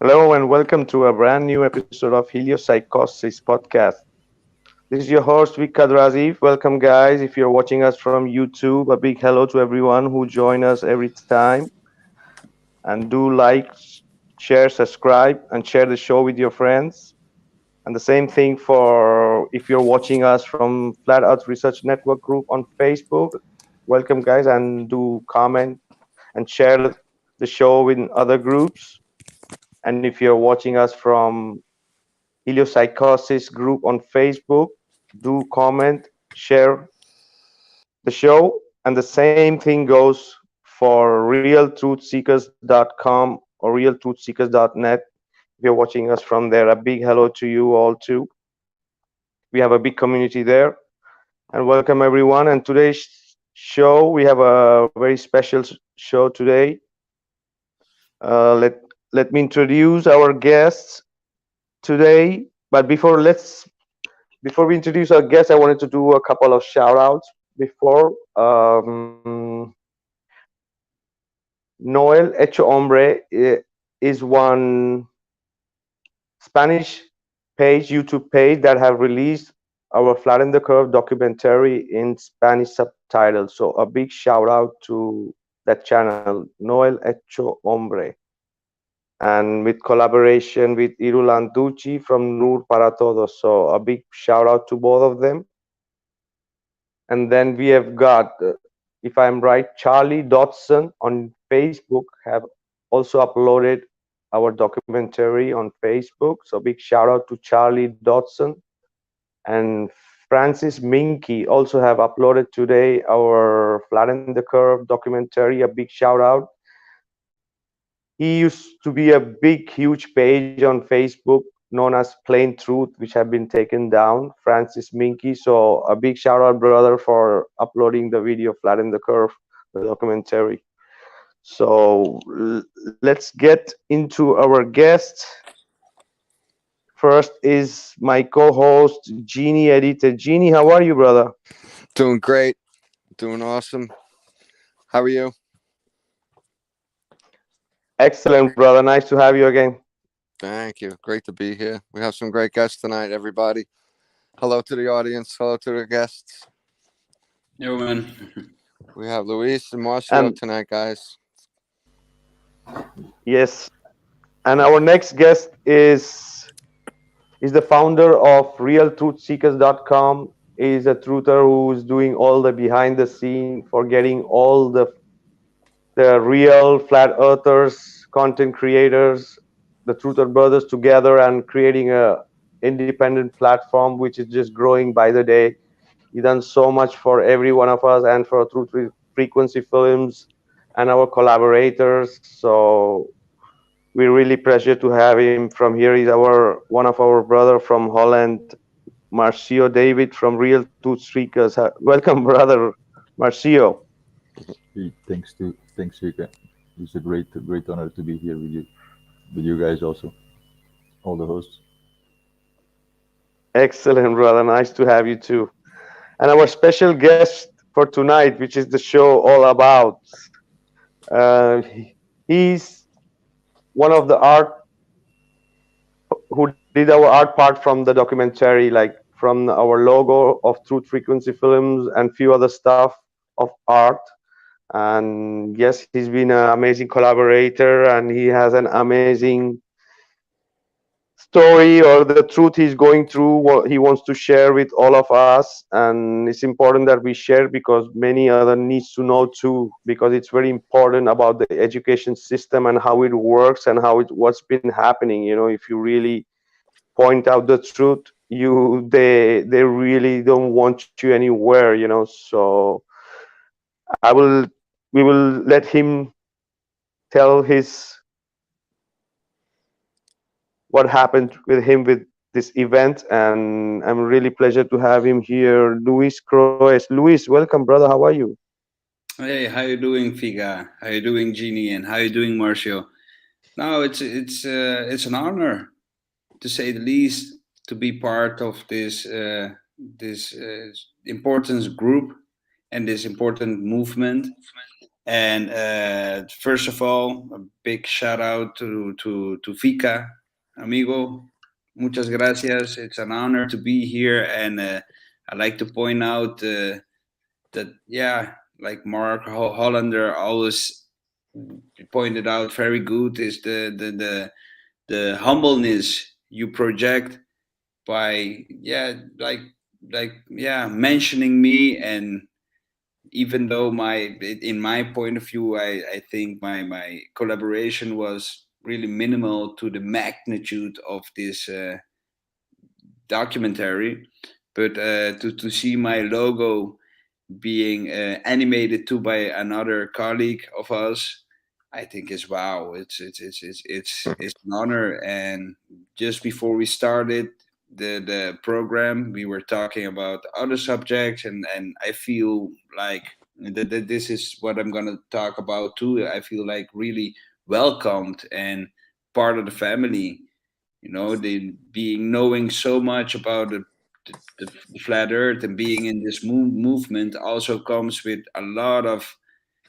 Hello and welcome to a brand new episode of Heliopsychosis podcast. This is your host Vic Kadrazi. Welcome, guys. If you're watching us from YouTube, a big hello to everyone who join us every time. And do like, share, subscribe, and share the show with your friends. And the same thing for if you're watching us from Flat Earth Research Network group on Facebook. Welcome, guys, and do comment and share the show in other groups. And if you're watching us from Heliopsychosis group on Facebook. Do comment, share the show, and the same thing goes for realtruthseekers.com or realtruthseekers.net. If you're watching us from there, a big hello to you all too. We have a big community there, and welcome everyone. And today's show, we have a very special show today. Let me introduce our guests today. But before we introduce our guests, I wanted to do a couple of shout outs before. Noel Hecho Hombre is one Spanish YouTube page that have released our Flatten the Curve documentary in Spanish subtitles. So a big shout out to that channel, Noel Hecho Hombre, and with collaboration with Irulan Ducci from Nur para Todos. So a big shout out to both of them. And then we have got, if I'm right, Charlie Dodson on Facebook have also uploaded our documentary on Facebook. So big shout out to Charlie Dodson. And Francis Minky also have uploaded today our Flatten the Curve documentary. A big shout out. He used to be a big, huge page on Facebook known as Plain Truth, which have been taken down, Francis Minky. So a big shout out, brother, for uploading the video Flatten the Curve, the documentary. So let's get into our guest. First is my co-host, Jeannie Editor. Jeannie, how are you, brother? Doing great. Doing awesome. How are you? Excellent, brother. Nice to have you again. Thank you. Great to be here. We have some great guests tonight, everybody. Hello to the audience. Hello to the guests. Yo, man. We have Luis and Marcio And tonight, guys. yes, and our next guest is the founder of realtruthseekers.com. Is a truther who's doing all the behind the scene for getting all the real flat earthers, content creators, the truther brothers together and creating a independent platform which is just growing by the day. He done so much for every one of us and for Truth Frequency Films and our collaborators. So we're really pleasure to have him from here. He's our one of our brother from Holland, Marcio David from Real Tooth Streakers. Welcome, brother Marcio. Hey, thanks, Vika. It's a great honor to be here with you guys also, all the hosts. Excellent, brother. Nice to have you too. And our special guest for tonight, which is the show all about. He's one of the art who did our art part from the documentary, like from our logo of Truth Frequency Films and few other stuff of art. And yes, he's been an amazing collaborator, and he has an amazing story or the truth he's going through, what he wants to share with all of us. And it's important that we share because many other needs to know too, because it's very important about the education system and how it works and what's been happening. If you really point out the truth, they really don't want you anywhere. So I will we will let him tell his what happened with him with this event, and I'm really pleasure to have him here, Luis Croes. Luis, welcome, brother. How are you? Hey, how you doing, Figa? How you doing, Jeannie? And how you doing, Marcio? No, it's an honor, to say the least, to be part of this important group and this important movement. And first of all, a big shout out to Fika, amigo. Muchas gracias. It's an honor to be here, and I like to point out that yeah, like Mark Hollander always pointed out, very good is the humbleness you project by yeah mentioning me. And even though in my point of view, I think my collaboration was really minimal to the magnitude of this documentary, but to see my logo being animated to by another colleague of us, I think is wow. It's an honor. And just before we started the program, we were talking about other subjects, and I feel like that this is what I'm gonna talk about too. I feel like really welcomed and part of the family. You know, the being knowing so much about the flat earth and being in this movement also comes with a lot of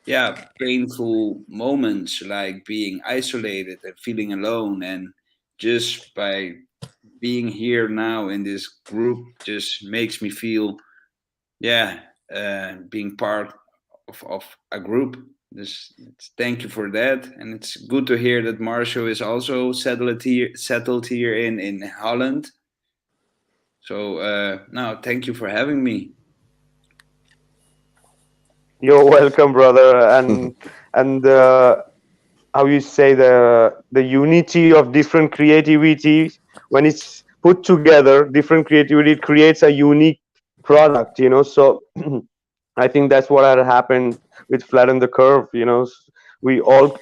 yeah painful moments, like being isolated and feeling alone. And just by being here now in this group just makes me feel yeah being part of a group. This thank you for that. And it's good to hear that Marshall is also settled here in Holland. So no, thank you for having me. You're welcome, brother. And how you say, the unity of different creativity, when it's put together, different creativity creates a unique product. So I think that's what had happened with Flatten the Curve. We all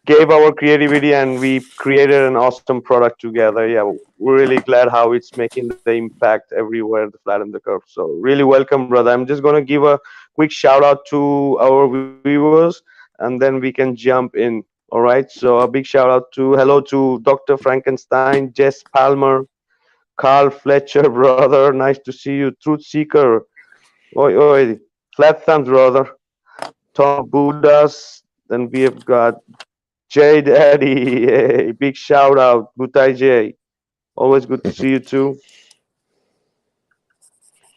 gave our creativity and we created an awesome product together. Yeah, we're really glad how it's making the impact everywhere, the Flatten the Curve. So really welcome, brother. I'm just gonna give a quick shout out to our viewers, and then we can jump in. All right. So a big shout out to hello to Dr. Frankenstein, Jess Palmer, Carl Fletcher, brother. Nice to see you. Truth Seeker. Oi, oi. Flat thumbs, brother. Tom Buddhas. Then we have got Jay Daddy. Hey, big shout out. Butai J. Always good to see you too.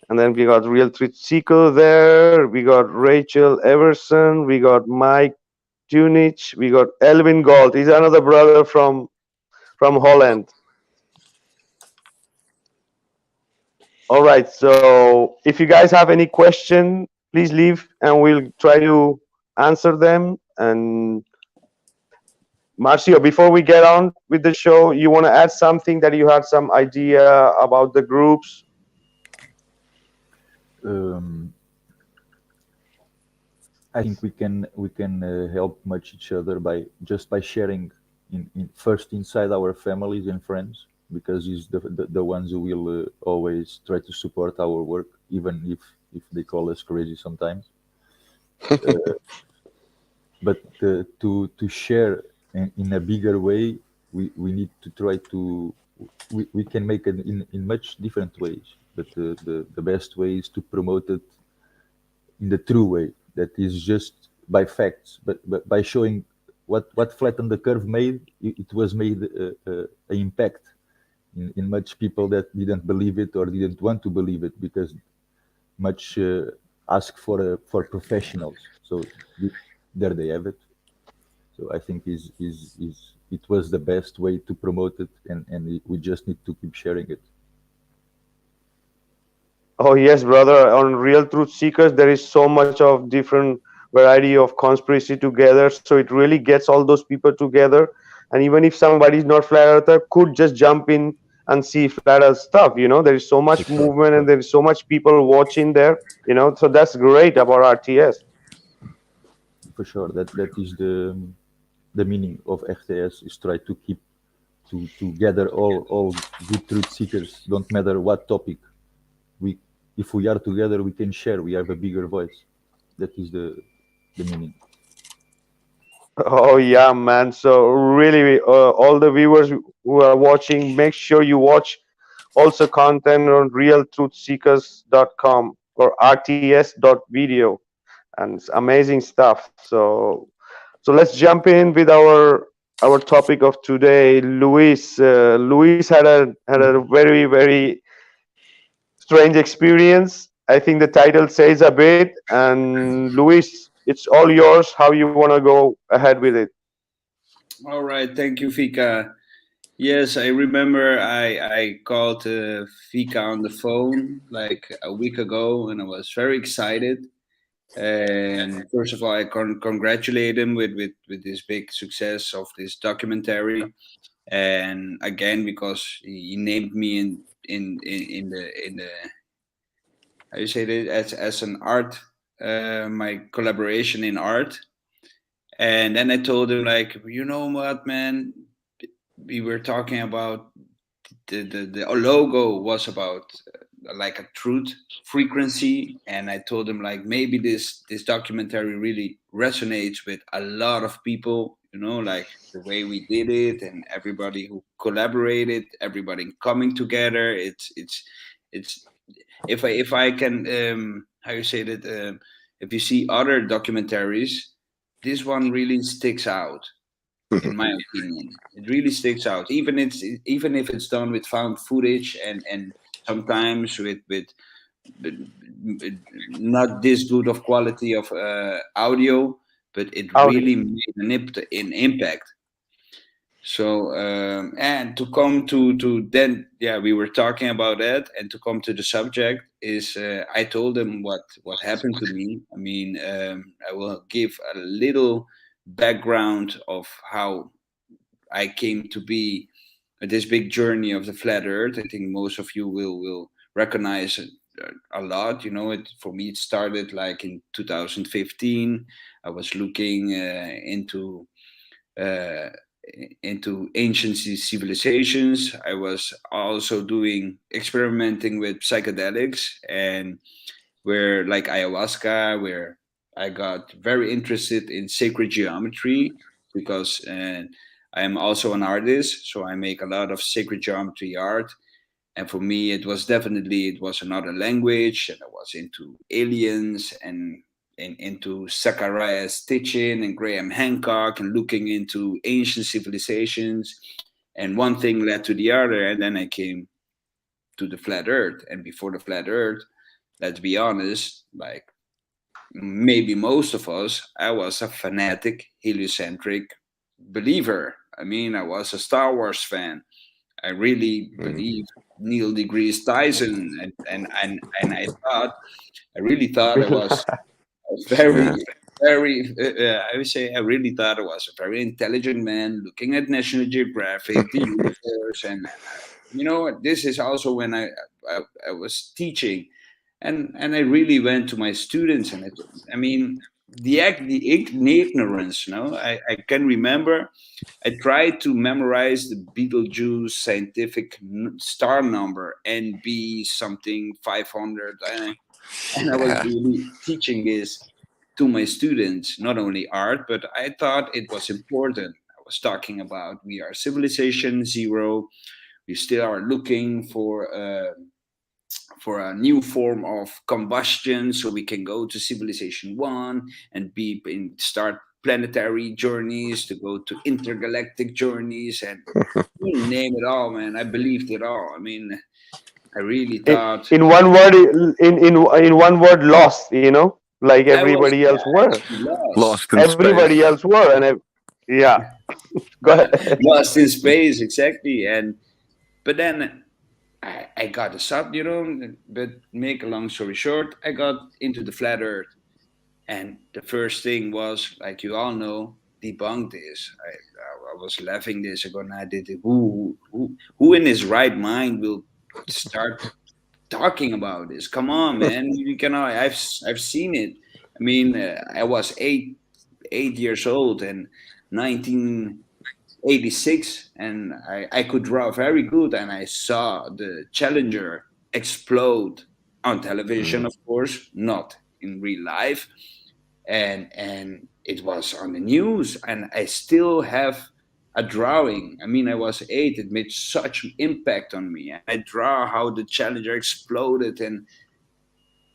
And then we got Real Truth Seeker there. We got Rachel Everson. We got Mike Tunich. We got Elvin Galt. He's another brother from Holland. All right. So if you guys have any question, please leave and we'll try to answer them. And Marcio, before we get on with the show, you want to add something that you had some idea about the groups? Um, I think we can help much each other by just by sharing in first inside our families and friends, because it's the ones who will always try to support our work, even if they call us crazy sometimes. But to share in a bigger way, we need to try to we can make it in much different ways. But the best way is to promote it in the true way, that is just by facts, but by showing what Flatten the Curve made. It was made an impact in much people that didn't believe it or didn't want to believe it, because much ask for professionals. So there they have it. So I think is it was the best way to promote it, and we just need to keep sharing it. Oh yes, brother. On Real Truth Seekers, there is so much of different variety of conspiracy together. So it really gets all those people together. And even if somebody is not flat earther, could just jump in and see flat earth stuff. There is so For much sure, movement yeah, and there is so much people watching there. So that's great about RTS. for sure. That is the meaning of RTS, is try to keep to gather all good truth seekers. Don't matter what topic. We If we are together, we can share. We have a bigger voice. That is the meaning. Oh yeah, man. So really, all the viewers who are watching, make sure you watch also content on realtruthseekers.com or rts.video. and it's amazing stuff. So let's jump in with our topic of today. Luis, Luis had a very strange experience. I think the title says a bit. And Luis, it's all yours. How you want to go ahead with it? All right, thank you, Fika. Yes, I remember I called Fika on the phone like a week ago, and I was very excited. And first of all, I congratulate him with this big success of this documentary. And again, because he named me in the how you say it, as an art, my collaboration in art. And then I told him like, you know what, man, we were talking about the logo was about like a truth frequency, and I told him like maybe this documentary really resonates with a lot of people, like the way we did it and everybody who collaborated, everybody coming together. It's if I can how you say that, if you see other documentaries, this one really sticks out, in my opinion. It really sticks out, even if it's done with found footage, and sometimes with not this good of quality of audio, but it Audio. really made an impact. So and to come to then, yeah, we were talking about that, and to come to the subject is, I told them what happened to me. I mean, I will give a little background of how I came to be this big journey of the flat Earth. I think most of you will recognize it a lot. It for me. It started like in 2015. I was looking uh, into ancient civilizations. I was also doing experimenting with psychedelics, and where like ayahuasca, where I got very interested in sacred geometry, because I am also an artist, so I make a lot of sacred geometry art. And for me, it was another language, and I was into aliens and into Zacharias Stitchin and Graham Hancock, and looking into ancient civilizations. And one thing led to the other, and then I came to the flat Earth. And before the flat Earth, let's be honest, like maybe most of us, I was a fanatic heliocentric believer. I mean, I was a Star Wars fan. I really Mm. believed Neil deGrasse Tyson, and I really thought I was a Yeah. very, I would say, I really thought I was a very intelligent man looking at National Geographic, the universe, and this is also when I, I was teaching, and I really went to my students, and I mean, the ignorance, I can remember I tried to memorize the Betelgeuse scientific star number, NB something 500, and I was Yeah. really teaching this to my students, not only art, but I thought it was important. I was talking about we are civilization zero. We still are looking for a new form of combustion, so we can go to civilization one and start planetary journeys, to go to intergalactic journeys, and you name it all, man. I believed it all. I mean, I really in, thought in one word, in one word, lost. Like I was, everybody else yeah, were. actually lost. Lost in Everybody space. else were, yeah. Go ahead. Lost in space, exactly. But then I got a sub, but make a long story short, I got into the flat earth. And the first thing was, like you all know, debunk this. I was laughing this. I go, nah, who in his right mind will start talking about this? Come on, man. You cannot. I've seen it. I mean, I was 8 years old, and 1986, and I could draw very good, and I saw the Challenger explode on television, Mm. of course, not in real life, and it was on the news, and I still have a drawing. I mean, I was 8. It made such impact on me, and I draw how the Challenger exploded,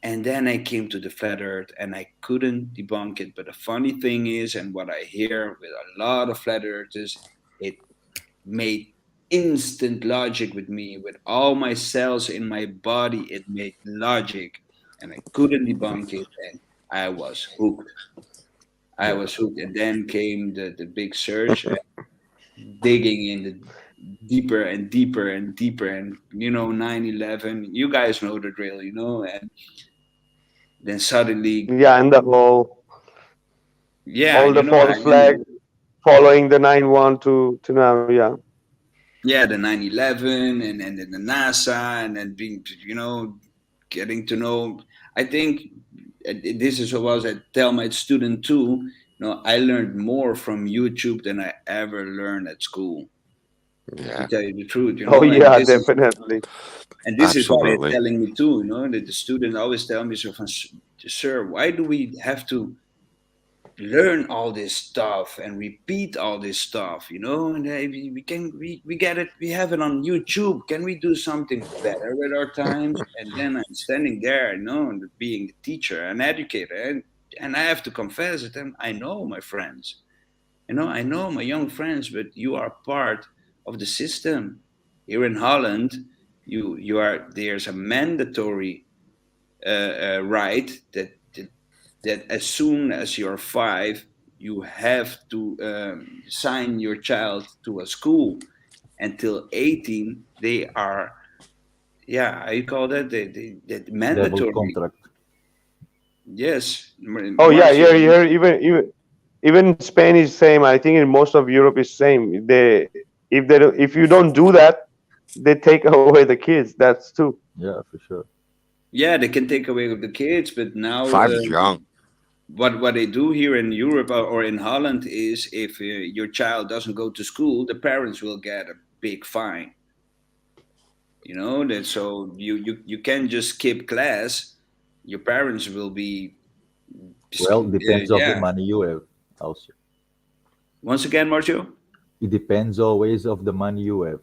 And then I came to the flat earth and I couldn't debunk it. But the funny thing is, and what I hear with a lot of flat earthers, it made instant logic with me. With all my cells in my body, it made logic. And I couldn't debunk it. And I was hooked. I Yeah. was hooked. And then came the big search, digging in the deeper and deeper and deeper. And, 9/11, you guys know the drill, and then suddenly, Yeah, and the whole yeah, all the false flag and following the 9/1 to now. Yeah. yeah, the 9/11 and then the NASA, and then being, getting to know. I think this is what I tell my student too. I learned more from YouTube than I ever learned at school. To Yeah, tell you the truth, Oh and yeah, definitely. this is what they're absolutely. telling me too. That the student always tell me, so, sir, why do we have to learn all this stuff and repeat all this stuff, and we get it, we have it on YouTube. Can we do something better with our times? And then I'm standing there, and being the teacher and educator, and I have to confess it, and I know my friends, I know my young friends, but you are part of the system here in Holland. You are, there's a mandatory right that as soon as you're 5, you have to sign your child to a school. Until 18, they are, yeah, I call that that Double mandatory. contract. Yes, Oh yeah, Marcio. yeah, even in Spain is same. I think in most of Europe is same. If you don't do that, they take away the kids. That's too. Yeah, for sure. Yeah, they can take away with the kids, but now 5 is young. what they do here in Europe, or in Holland, is if your child doesn't go to school, the parents will get a big fine. That, so you can just skip class. Your parents will be, Well, depends of the yeah. money you have. Also, Once again, Marcio, it depends always of the money you have.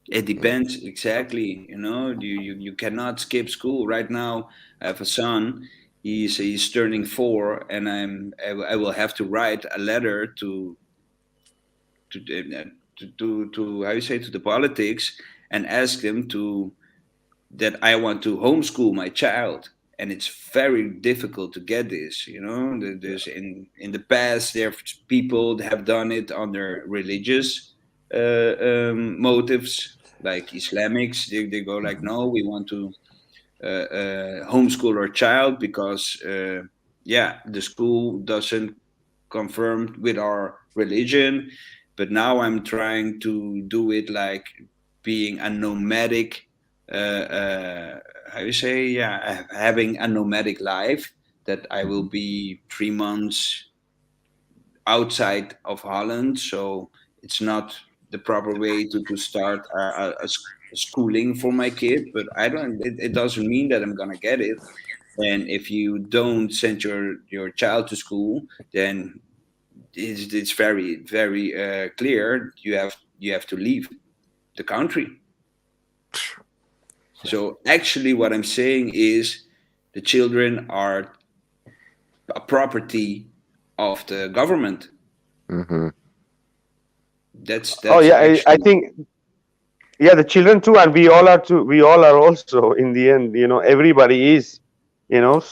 it depends exactly. You cannot skip school. Right now, I have a son. He's turning 4, and I will have to write a letter to how you say, to the politics, and ask them to that I want to homeschool my child. And it's very difficult to get this. Yeah. There's in the past, there people that have done it under religious motives, like Islamics. They go like, no, we want to homeschool our child because yeah, the school doesn't confirm with our religion. But now I'm trying to do it like being a nomadic, how you say, yeah, having a nomadic life, that I will Mhm. be 3 months outside of Holland. So it's not the proper way to start a schooling for my kid. But I don't. It doesn't mean that I'm gonna get it. And if you don't send your child to school, then it's very very clear, you have to leave the country. Yeah. So actually, what I'm saying is, the children are a property of the government. Hmm. That's Oh that's yeah, I actually. think yeah, the children too, and we all are too. We all are also in the end. Everybody is.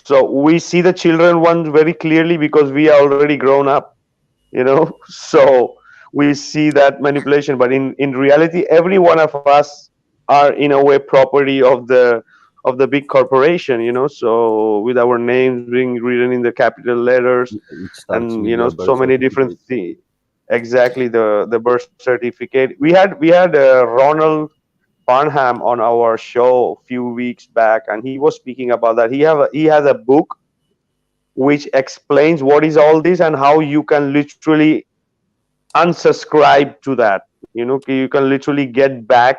So we see the children ones very clearly because we are already grown up. So we see that manipulation, but in reality, every one of us are in a way property of the big corporation. So with our names being written in the capital letters, It starts and with your so birth many different certificate. things. Exactly, the birth certificate. We had Ronald Farnham on our show a few weeks back, and he was speaking about that. He has a book which explains what is all this and how you can literally unsubscribe to that. You can literally get back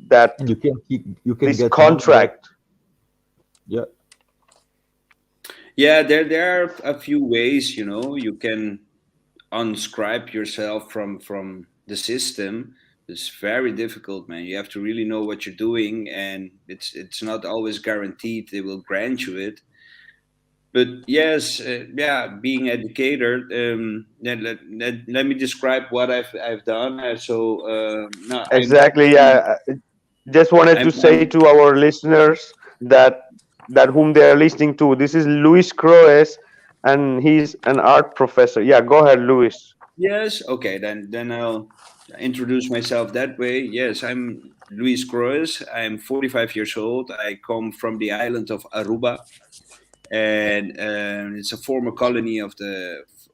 that And you can this get money back. contract. Yeah. Yeah, there are a few ways, you can unscribe yourself from the system. It's very difficult, man. You have to really know what you're doing, and it's not always guaranteed they will grant you it. But yes, yeah, being educator. Let me describe what I've done. No, Exactly. Yeah. Just wanted to say I'm to our listeners that whom they are listening to, this is Luis Croes, and he's an art professor. Yeah, go ahead, Luis. yes. Okay, then I'll introduce myself that way. Yes, I'm Luis Cruz. I'm 45 years old. I come from the island of Aruba, and it's a former colony of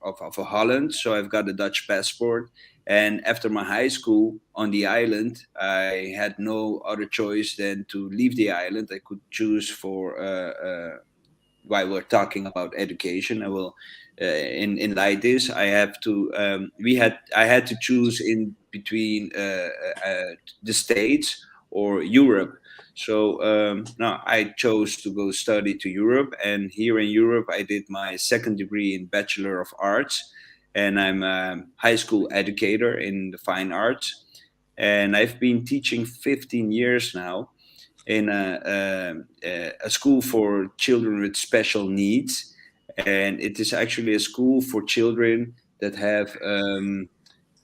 of Holland. So I've got a Dutch passport. And after my high school on the island, I had no other choice than to leave the island. I could choose for while we're talking about education, I will in like this. I have to. I had to choose in between the States or Europe. So no, I chose to go study to Europe, and here in Europe, I did my second degree in Bachelor of Arts, and I'm a high school educator in the fine arts, and I've been teaching 15 years now in a school for children with special needs, and it is actually a school for children that have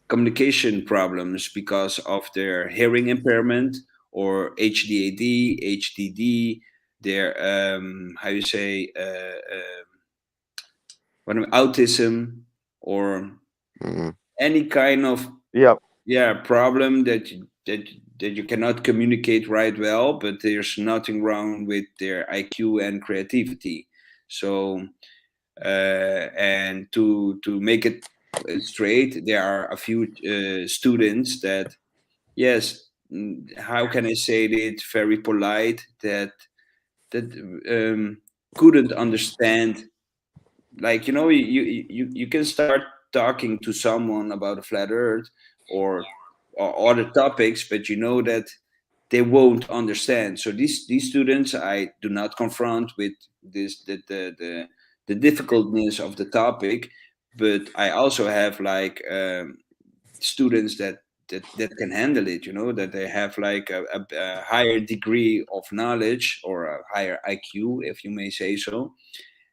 communication problems because of their hearing impairment or HDAD, HDD, their how you say autism or Mhm. any kind of Yeah. problem that you cannot communicate right well, but there's nothing wrong with their IQ and creativity. So and to make it straight, there are a few students that, yes, how can I say it very polite, that couldn't understand, like, you can start talking to someone about a flat earth or other topics, but you know that they won't understand. So these students I do not confront with this the difficultness of the topic, but I also have like students that can handle it, that they have like a higher degree of knowledge or a higher IQ, if you may say so.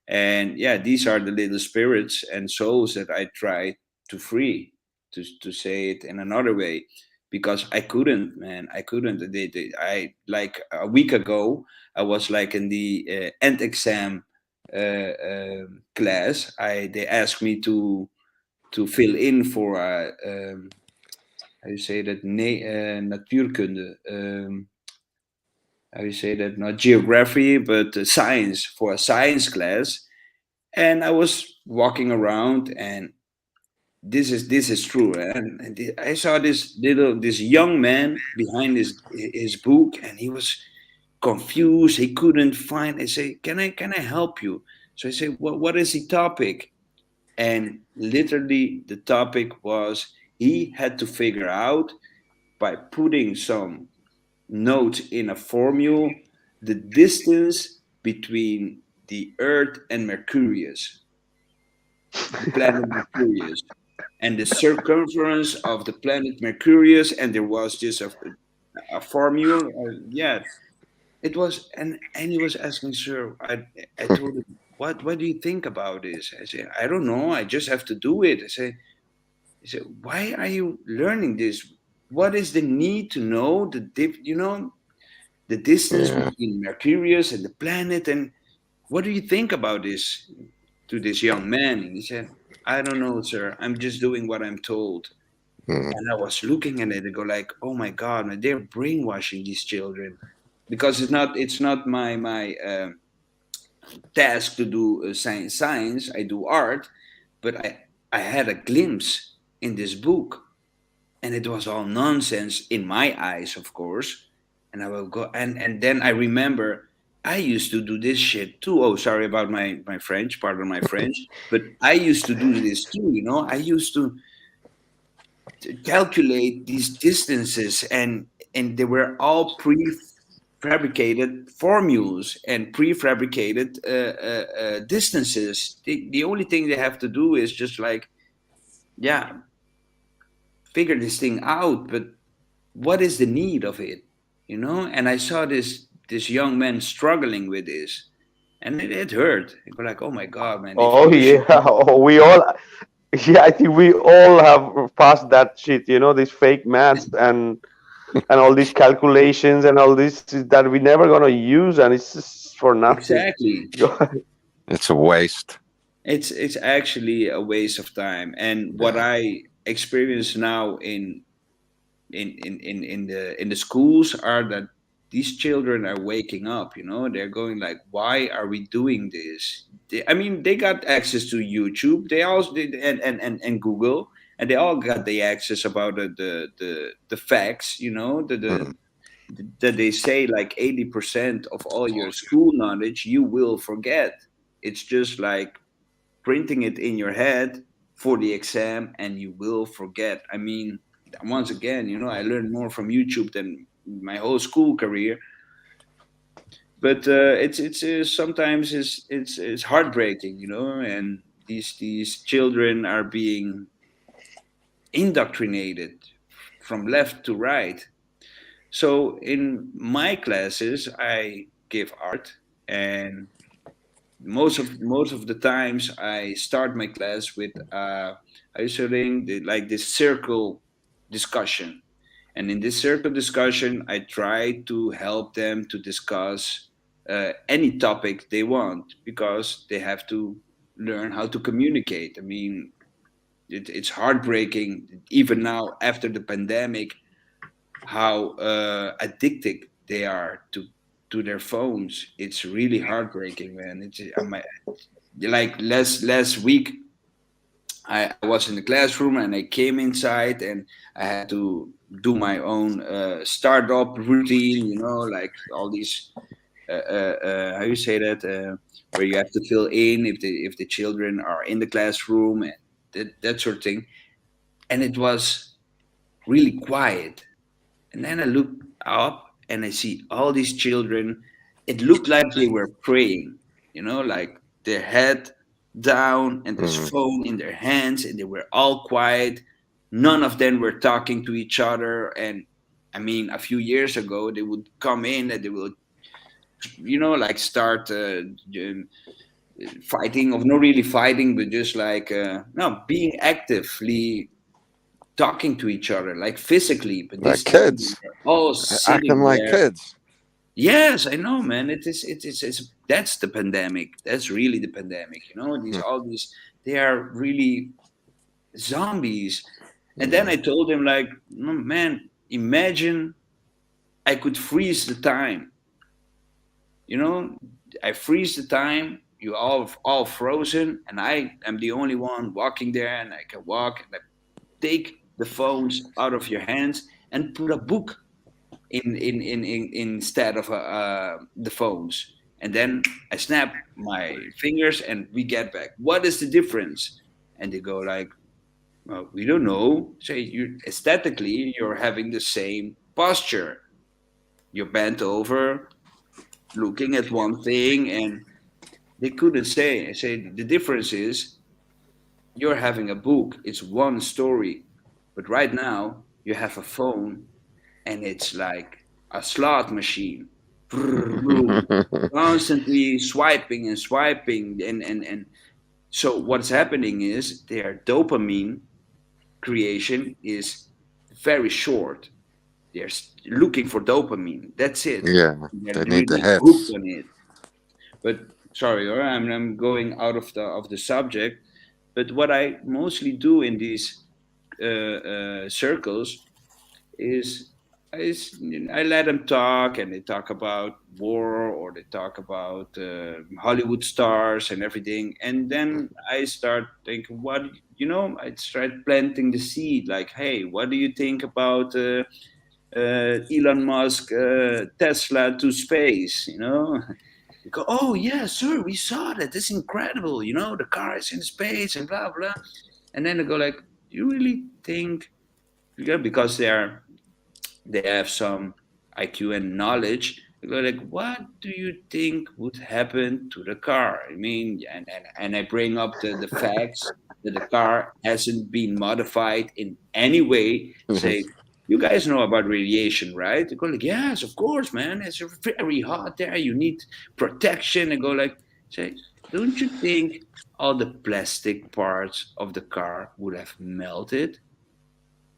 And yeah, these are the little spirits and souls that I try to free, to say it in another way, because I couldn't, man, I couldn't. I like a week ago, I was like in the end exam class. They asked me to fill in for how you say that, natuurkunde, how you say that, not geography but science, for a science class. And I was walking around, and this is true. And I saw this young man behind his book, and he was confused. He couldn't find. I say, can I help you? So I say, well, what is the topic? And literally, the topic was he had to figure out by putting some notes in a formula the distance between the Earth and Mercurius, the planet Mercurius, and the circumference of the planet Mercurius. And there was just a formula. Yeah, it was, and he was asking, sir. I told him, what do you think about this? I said, I don't know. I just have to do it. He said, why are you learning this? What is the need to know the distance Yeah. between Mercurius and the planet? And what do you think about this, to this young man? And he said, I don't know, sir. I'm just doing what I'm told. Mhm. And I was looking at it and go like, oh my God, man, they're brainwashing these children, because it's not my task to do science. I do art, but I had a glimpse in this book, and it was all nonsense in my eyes, of course. And I will go, and then I remember I used to do this shit too. Oh, sorry about my French, pardon my French, but I used to do this too. I used to calculate these distances, and they were all prefabricated formulas and prefabricated distances. The only thing they have to do is just like, yeah, figure this thing out. But what is the need of it, you know? And I saw this young man struggling with this, and it hurt. I go like, oh my god, man! If Oh you should, yeah, oh, we all. Yeah, I think we all have passed that shit. You know, these fake masks and all these calculations and all this that we never gonna use, and it's just for nothing. exactly, It's a waste. it's actually a waste of time. And what Yeah. I experience now in the schools are that these children are waking up, you know, they're going like, why are we doing this? I mean, they got access to YouTube, they also did, and Google, and they all got the access about the facts, you know, Mm. that they say like 80% of all your school knowledge you will forget. It's just like printing it in your head for the exam, and you will forget. I mean, once again, you know, I learned more from YouTube than my whole school career. But it's sometimes it's heartbreaking, you know. And these children are being indoctrinated from left to right. So in my classes I give art, and most of the times I start my class with isolating like this circle discussion. And in this circle discussion, I try to help them to discuss any topic they want, because they have to learn how to communicate. I mean, it's heartbreaking even now after the pandemic how addicted they are to their phones. It's really heartbreaking, man. It's like last week I was in the classroom and I came inside and I had to do my own startup routine, you know, like all these how you say that, where you have to fill in if the children are in the classroom and that sort of thing. And it was really quiet. And then I look up and I see all these children. It looked like they were praying, you know, like their head down and this Mm. phone in their hands, and they were all quiet. None of them were talking to each other. And I mean, a few years ago, they would come in and they would, you know, like start fighting, or not really fighting, but just like, no, being actively talking to each other, like physically. But Like this time, they kids, were all acting sitting like there. kids. Yes, I know, man. It's that's the pandemic. That's really the pandemic. You know, these Mm. all these they are really zombies. And then Yeah. I told him like, "No, man, imagine I could freeze the time. You know, I freeze the time. You all frozen, and I am the only one walking there, and I can walk and I take the phones out of your hands and put a book in instead of the phones, and then I snap my fingers and we get back. What is the difference? And they go like, well, we don't know. Say you aesthetically, you're having the same posture. You're bent over, looking at one thing, and they couldn't say. I say the difference is you're having a book. It's one story, but right now you have a phone and it's like a slot machine. Brrr, boom, constantly swiping and swiping. And so what's happening is their dopamine creation is very short. They're looking for dopamine. That's it. Yeah, They're they need the really hooked hits. on it. But sorry, or I'm going out of the subject. But what I mostly do in these circles is I let them talk, and they talk about war, or they talk about Hollywood stars and everything. And then I start thinking, what, you know, I start planting the seed like, hey, what do you think about Elon Musk, Tesla to space, you know? They go, oh, yeah, sir, we saw that. That's incredible. You know, the car is in space and blah, blah. And then they go like, do you really think, yeah, because they have some IQ and knowledge. They go like, what do you think would happen to the car? I mean, and I bring up the facts that the car hasn't been modified in any way. Say, you guys know about radiation, right? They go like, yes, of course, man. It's very hot there. You need protection. And go like, say, don't you think all the plastic parts of the car would have melted?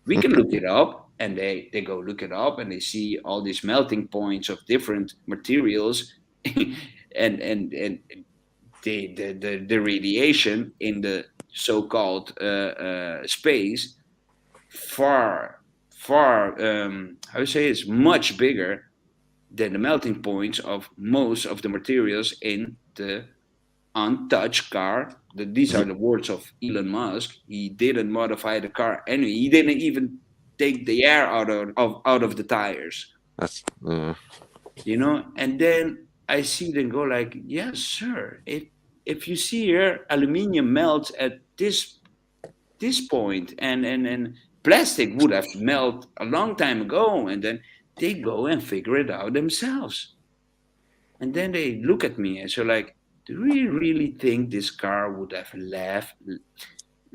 We can look it up, and they go look it up, and they see all these melting points of different materials, and the radiation in the so-called space far how you say it's much bigger than the melting points of most of the materials in the untouched car. These are the words of Elon Musk. He didn't modify the car anyway. He didn't even take the air out of the tires. That's And then I see them go like, yes, sir. If you see here, aluminium melts at this point, and plastic would have melted a long time ago, and then they go and figure it out themselves. And then they look at me and so like, do we really think this car would have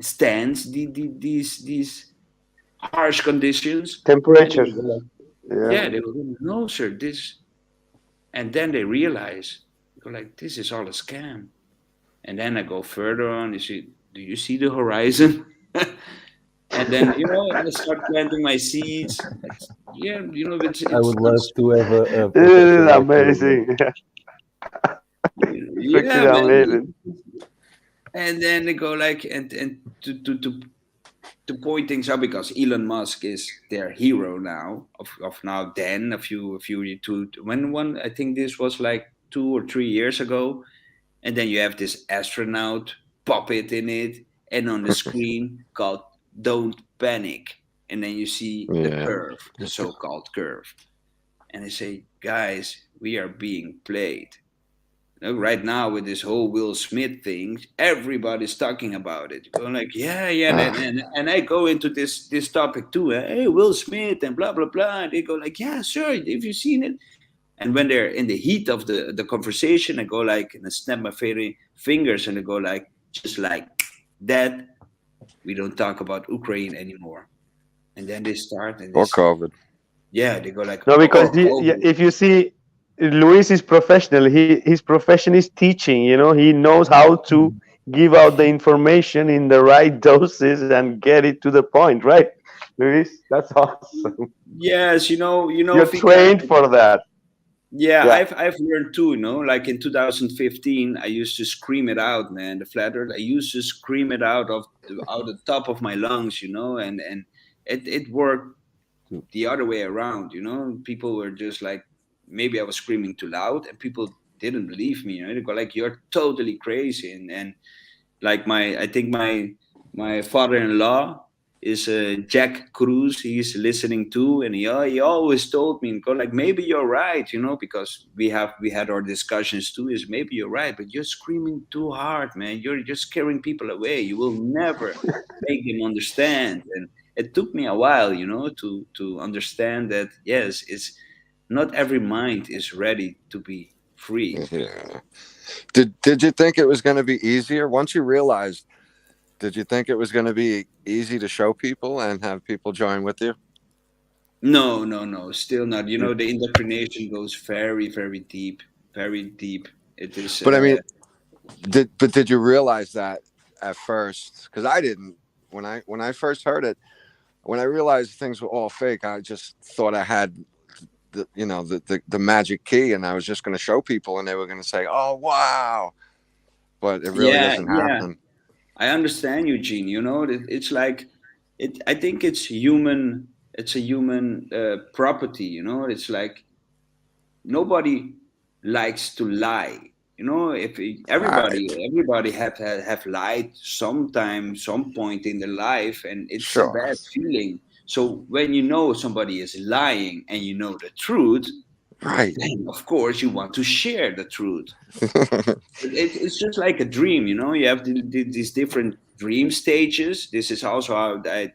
stands these harsh conditions? And Temperature. they go like, Yeah. yeah, they go, no, sir, this. And then they realize, they go like, this is all a scam. And then I go further on. You see, do you see the horizon? And then I start planting my seeds. Yeah, I would love it's to have a This is professor like you. amazing. yeah, Freaking man. amazing. And then they go like, and to point things out, because Elon Musk is their hero now of now. Then a few two when one I think this was like 2 or 3 years ago, and then you have this astronaut puppet in it, and on the screen called "Don't Panic," and then you see the yeah. curve, the so-called curve, and they say, "Guys, we are being played." Right now with this whole Will Smith thing, everybody's talking about it. Going like, yeah, yeah, Ah, and I go into this topic too. Hey, Will Smith and blah blah blah. And they go like, yeah, sure. Have you seen it? And when they're in the heat of the conversation, I go like, and I snap my fingers, and I go like, just like that, we don't talk about Ukraine anymore. And then they start, and or COVID. yeah, they go like, No, because oh, COVID. if you see, Luis is professional. His profession is teaching. He knows how to give out the information in the right doses and get it to the point, right? Luis, that's awesome. Yes, You're Fika. trained for that. Yeah, Yeah. I've learned too. Like in 2015, I used to scream it out, man. The flat Earth. I used to scream it out the top of my lungs, and it worked the other way around. People were just like, maybe I was screaming too loud, and people didn't believe me. They go like, "You're totally crazy," and like I think my father-in-law is Jack Cruz. He's listening too, and he always told me, go like, maybe you're right, because we had our discussions too. Is maybe you're right, but you're screaming too hard, man. You're just scaring people away. You will never make them understand. And it took me a while, to understand that yes, it's not every mind is ready to be free. Yeah. Did you think it was going to be easier once you realized? Did you think it was going to be easy to show people and have people join with you? No, no, no, still not. The indoctrination goes very, very deep, very deep. It is, But I mean, did you realize that at first? Because I didn't. When I first heard it, when I realized things were all fake, I just thought I had the magic key, and I was just going to show people, and they were going to say, "Oh, wow!" But it really yeah, doesn't yeah. happen. I understand, Eugene. It's like, I think it's human. It's a human property. It's like nobody likes to lie. If Right. everybody have lied sometime, some point in their life, and it's a Sure. bad feeling. So when somebody is lying and you know the truth, Right. then of course you want to share the truth. It's just like a dream, you know. You have these different dream stages. This is also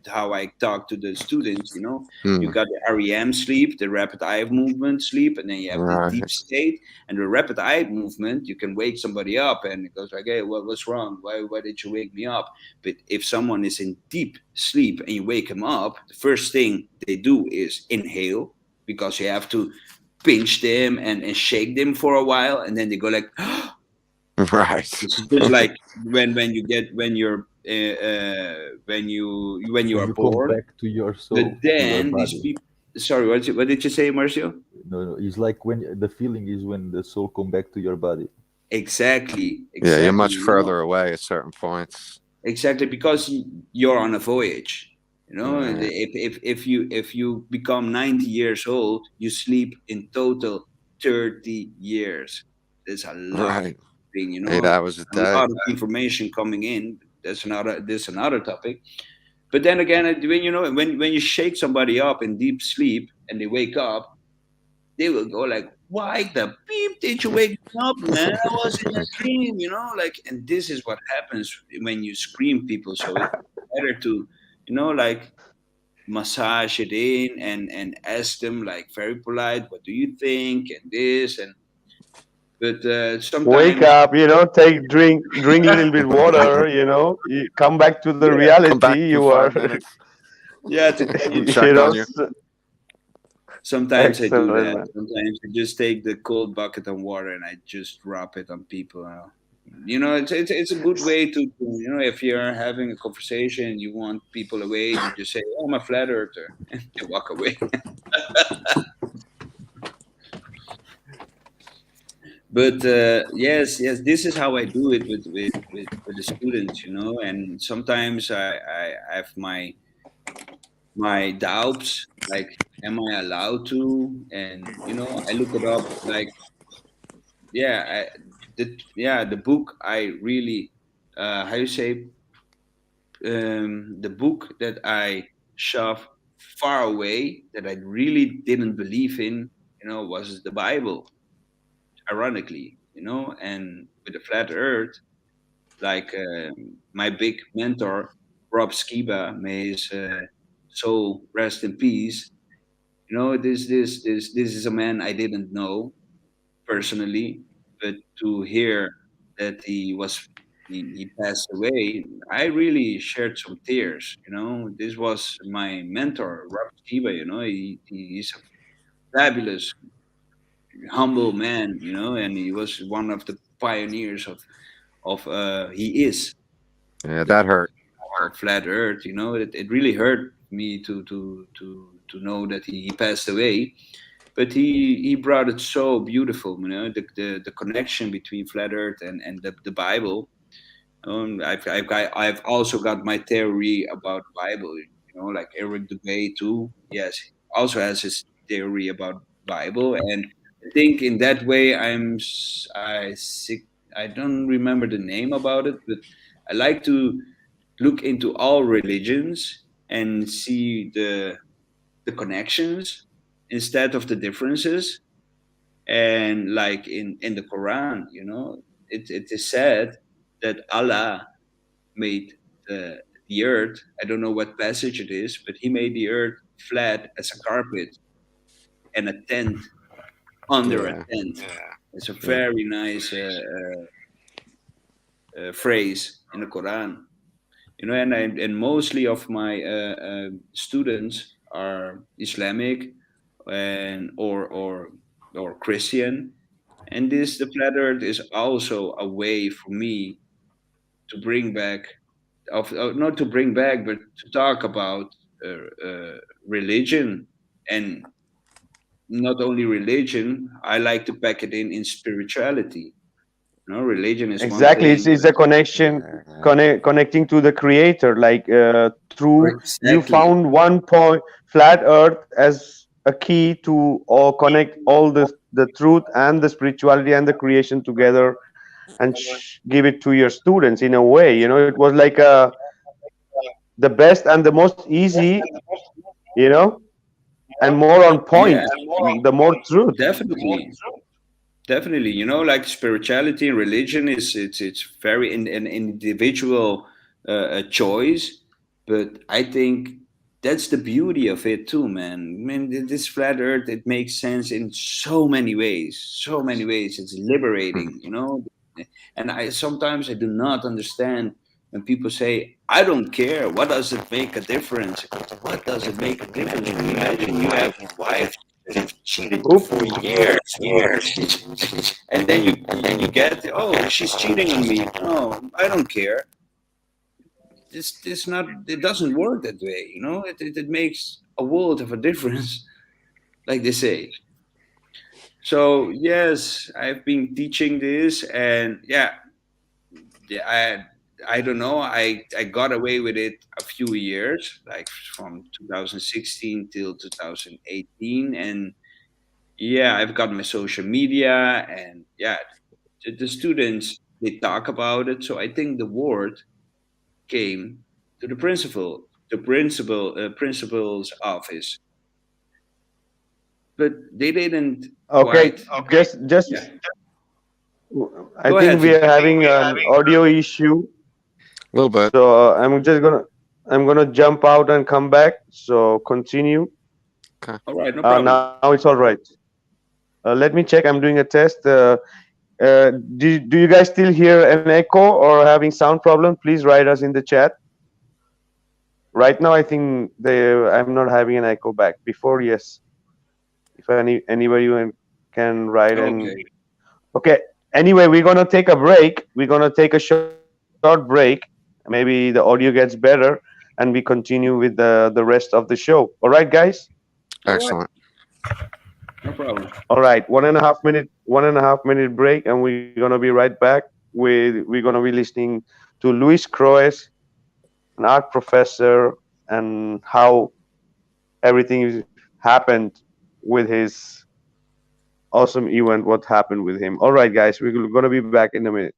how I talk to the students, you know. You Hmm. got the REM sleep, the rapid eye movement sleep, and then you have the deep Right. state. And the rapid eye movement, you can wake somebody up and it goes like, hey, what's wrong? Why did you wake me up? But if someone is in deep sleep and you wake them up, the first thing they do is inhale, because you have to pinch them and shake them for a while, and then they go like, Right. it's just like when you When are you come born. back to your But soul, to your then these body. people, sorry, what did you say, Marcio? No, no, it's like when the feeling is when the soul come back to your body. Exactly, Yeah, you're exactly. much You know, further away at certain points. exactly, because you're on a voyage. You know, Right. if you become 90 years old, you sleep in total 30 years. There's a lot Right. thing, you 8 hours a a day. lot of information coming in. That's another topic. But then again, when when you shake somebody up in deep sleep and they wake up, they will go like, "Why the beep did you wake me up, man? I was in a dream," like. And this is what happens when you scream people. So it's better to, like, massage it in and ask them like very polite, "What do you think?" and this and. But Wake sometimes, up, take drink a little bit water, you come back to the yeah, Come back reality. in You are 5 minutes. yeah, to tell We'll you. check on you. Sometimes I do excellent, that. man. Sometimes I just take the cold bucket of water and I just drop it on people. It's a good way if you're having a conversation and you want people away, you just say, "Oh, I'm a flat earther," and you walk away. But yes, yes, this is how I do it with the students, And sometimes I have my doubts, like, am I allowed to? And I look it up, like, yeah, the book I really, how you say, the book that I shoved far away, that I really didn't believe in, was the Bible, ironically, and with the flat earth, like, my big mentor, Rob Skiba, may his soul rest in peace. This is a man I didn't know personally, but to hear that he passed away, I really shared some tears. This was my mentor, Rob Skiba. He's a fabulous, humble man. And he was one of the pioneers of he is Yeah, the that hurt. of flat Earth. It really hurt me to know that he passed away, but he brought it so beautiful, the connection between flat earth and the Bible. I've also got my theory about the Bible, like Eric Dubay too. Yes, he also has his theory about Bible. And I think in that way I don't remember the name about it, but I like to look into all religions and see the connections instead of the differences. And like in the Quran, it is said that Allah made the earth. I don't know what passage it is, but he made the earth flat as a carpet and a tent under a Yeah. tent. It's a Yeah. very nice phrase in the Quran. And mostly of my students are Islamic and or Christian. And the flat earth is also a way for me to bring back, not to bring back, but to talk about religion. And not only religion, I like to pack it in spirituality. Religion is one Exactly, thing. it's a connection, Yeah. connecting to the creator, like, through you Exactly. found one point, flat earth, as a key to all connect all the truth and the spirituality and the creation together, and give it to your students. In a way, it was like the best and the most easy, you know and more on Yeah, point, the more truth. definitely. Definitely, like spirituality and religion it's very an individual choice, but I think that's the beauty of it too, man. Man, this flat Earth, it makes sense in so many ways, so many ways. It's liberating, and I sometimes I do not understand when people say, "I don't care. What does it make a difference?" What does it make a difference? Imagine you have a wife that cheated you Oop. for years, and then you get, oh, she's cheating on me. No, I don't care. This not it doesn't work that way. It makes a world of a difference, like they say. So yes, I've been teaching this, and yeah, I don't know. I got away with it a few years, like from 2016 till 2018, and yeah, I've got my social media, and yeah, the students they talk about it. So I think the word came to the principal's office, but they didn't Okay, quite. just Yeah, I go think ahead. we are having an audio issue, A little bit. so I'm gonna jump out and come back. So continue. Okay. All right, no problem. Now it's all right. Let me check. I'm doing a test. Do you guys still hear an echo or having sound problem? Please write us in the chat. Right now, I think I'm not having an echo back. Before, yes. If anybody can write and Okay. okay. Anyway, we're gonna take a break. We're gonna take a short break. Maybe the audio gets better, and we continue with the rest of the show. All right, guys. All right, Excellent. no problem. All right, 1.5 minute break, and we're gonna be right back. We're gonna be listening to Luis Croes, an art professor, and how everything happened with his awesome event. What happened with him? All right, guys, we're gonna be back in a minute.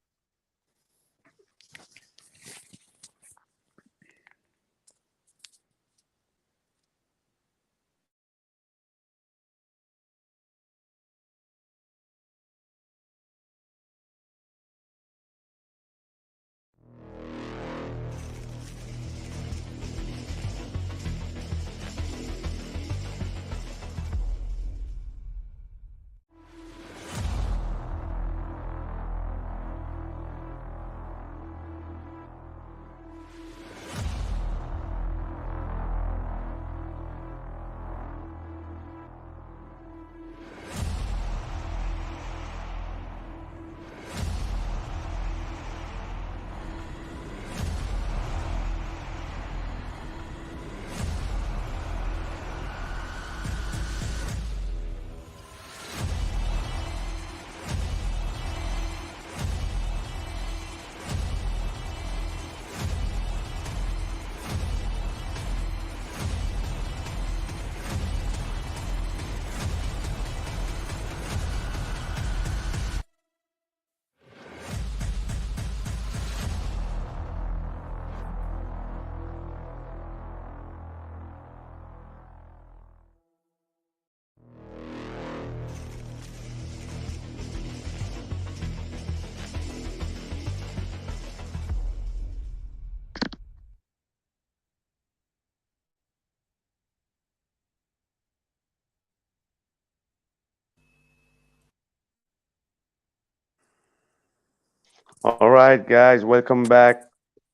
All right, guys, welcome back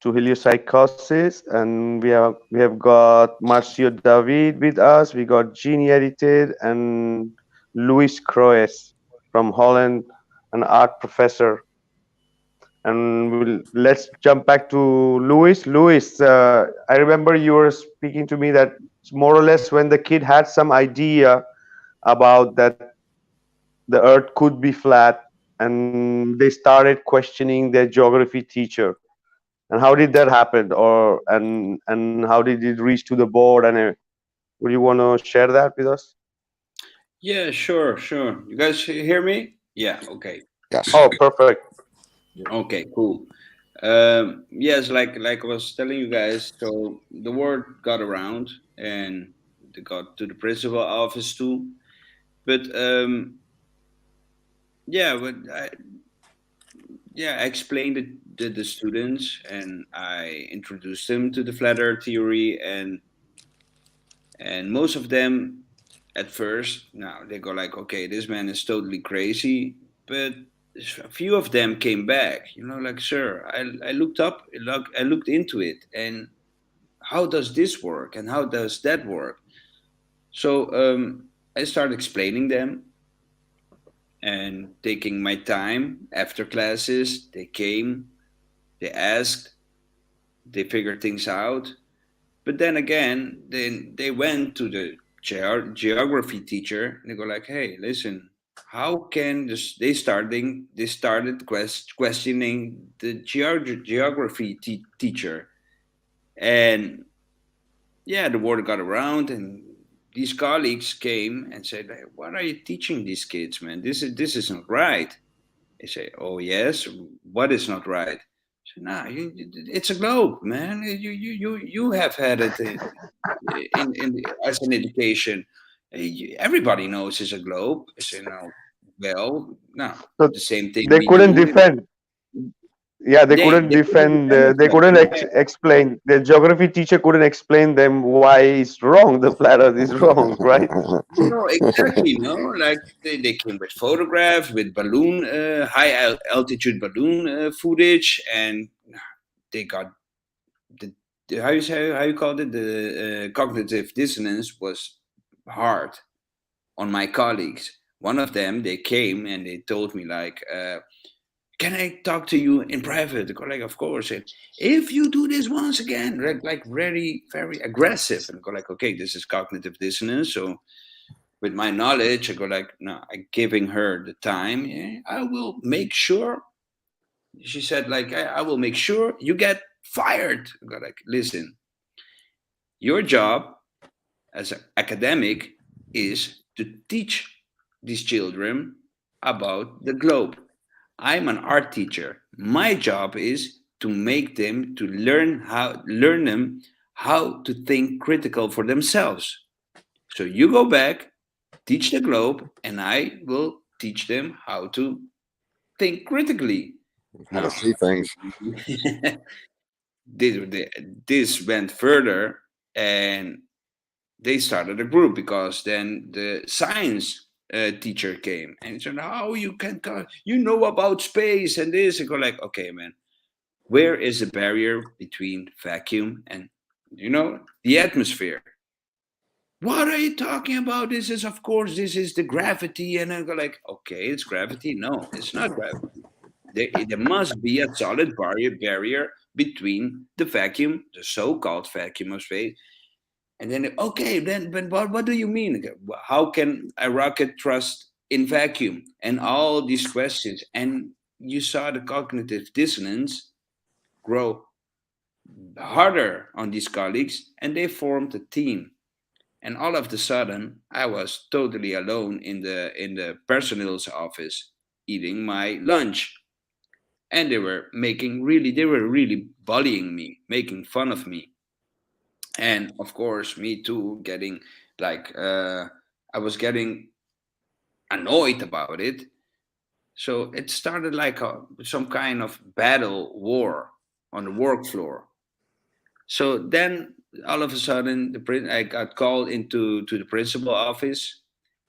to Heliopsychosis, and we have got Marcio David with us. We got Genie Edited and Luis Croes from Holland, an art professor. And let's jump back to Luis. Luis, I remember you were speaking to me that more or less when the kid had some idea about that the Earth could be flat, and they started questioning their geography teacher. And how did that happen, or and how did it reach to the board? And would you want to share that with us? Yeah, sure, sure. You guys hear me? Yeah, okay. Yes. Oh, perfect. Okay, cool. Yes, like I was telling you guys, so the word got around, and they got to the principal office too. But yeah, but I explained it to the students, and I introduced them to the flat Earth theory, and most of them at first, now they go like, okay, this man is totally crazy, but a few of them came back, like, sir, I looked up, I looked into it, and how does this work, and how does that work? So I started explaining them and taking my time after classes. They came, they asked, they figured things out. But then again, then they went to the geography teacher and they go like, "Hey, listen, how can this?" They started questioning the geography teacher, and yeah, the word got around, and these colleagues came and said, "Hey, what are you teaching these kids, man? This isn't right." They say, "Oh yes, what is not right?" So nah, it's a globe, man. You have had it as an education. Everybody knows it's a globe. I say no. Well, no, So the same thing they we couldn't do. defend. Yeah, they couldn't They couldn't defend. defend They themselves. couldn't Yeah. explain. The geography teacher couldn't explain them why it's wrong. The flat Earth is wrong, right? No, exactly. No, like they came with photographs, with balloon, high altitude balloon footage, and they got the how you called it, the cognitive dissonance was hard on my colleagues. One of them, they came and they told me like, "Can I talk to you in private?" The colleague, of course. And if you do this once again, like very very aggressive, and I go like, "Okay, this is cognitive dissonance." So with my knowledge, I go like, "No, I'm giving her the time. Yeah, I will make sure." She said like, I will make sure you get fired." I go like, "Listen, your job as an academic is to teach these children about the globe. I'm an art teacher. My job is to make them to learn them how to think critical for themselves. So you go back, teach the globe, and I will teach them how to think critically." How to Now, see things. this, this went further, and they started a group because then the science teacher came and said, "How you can you know about space and this?" And go like, "Okay, man, where is the barrier between vacuum and the atmosphere? What are you talking about? This is, of course, this is the gravity." And I go like, "Okay, it's gravity." No, it's not gravity. There must be a solid barrier between the vacuum, the so-called vacuum of space. And then, okay, then what do you mean? Okay, how can a rocket thrust in vacuum? And all these questions. And you saw the cognitive dissonance grow harder on these colleagues, and they formed a team. And all of a sudden, I was totally alone in the personnel's office eating my lunch. And they were really bullying me, making fun of me. And of course me too, getting like I was getting annoyed about it. So it started like some kind of battle war on the work floor. So then all of a sudden I got called into to the principal office,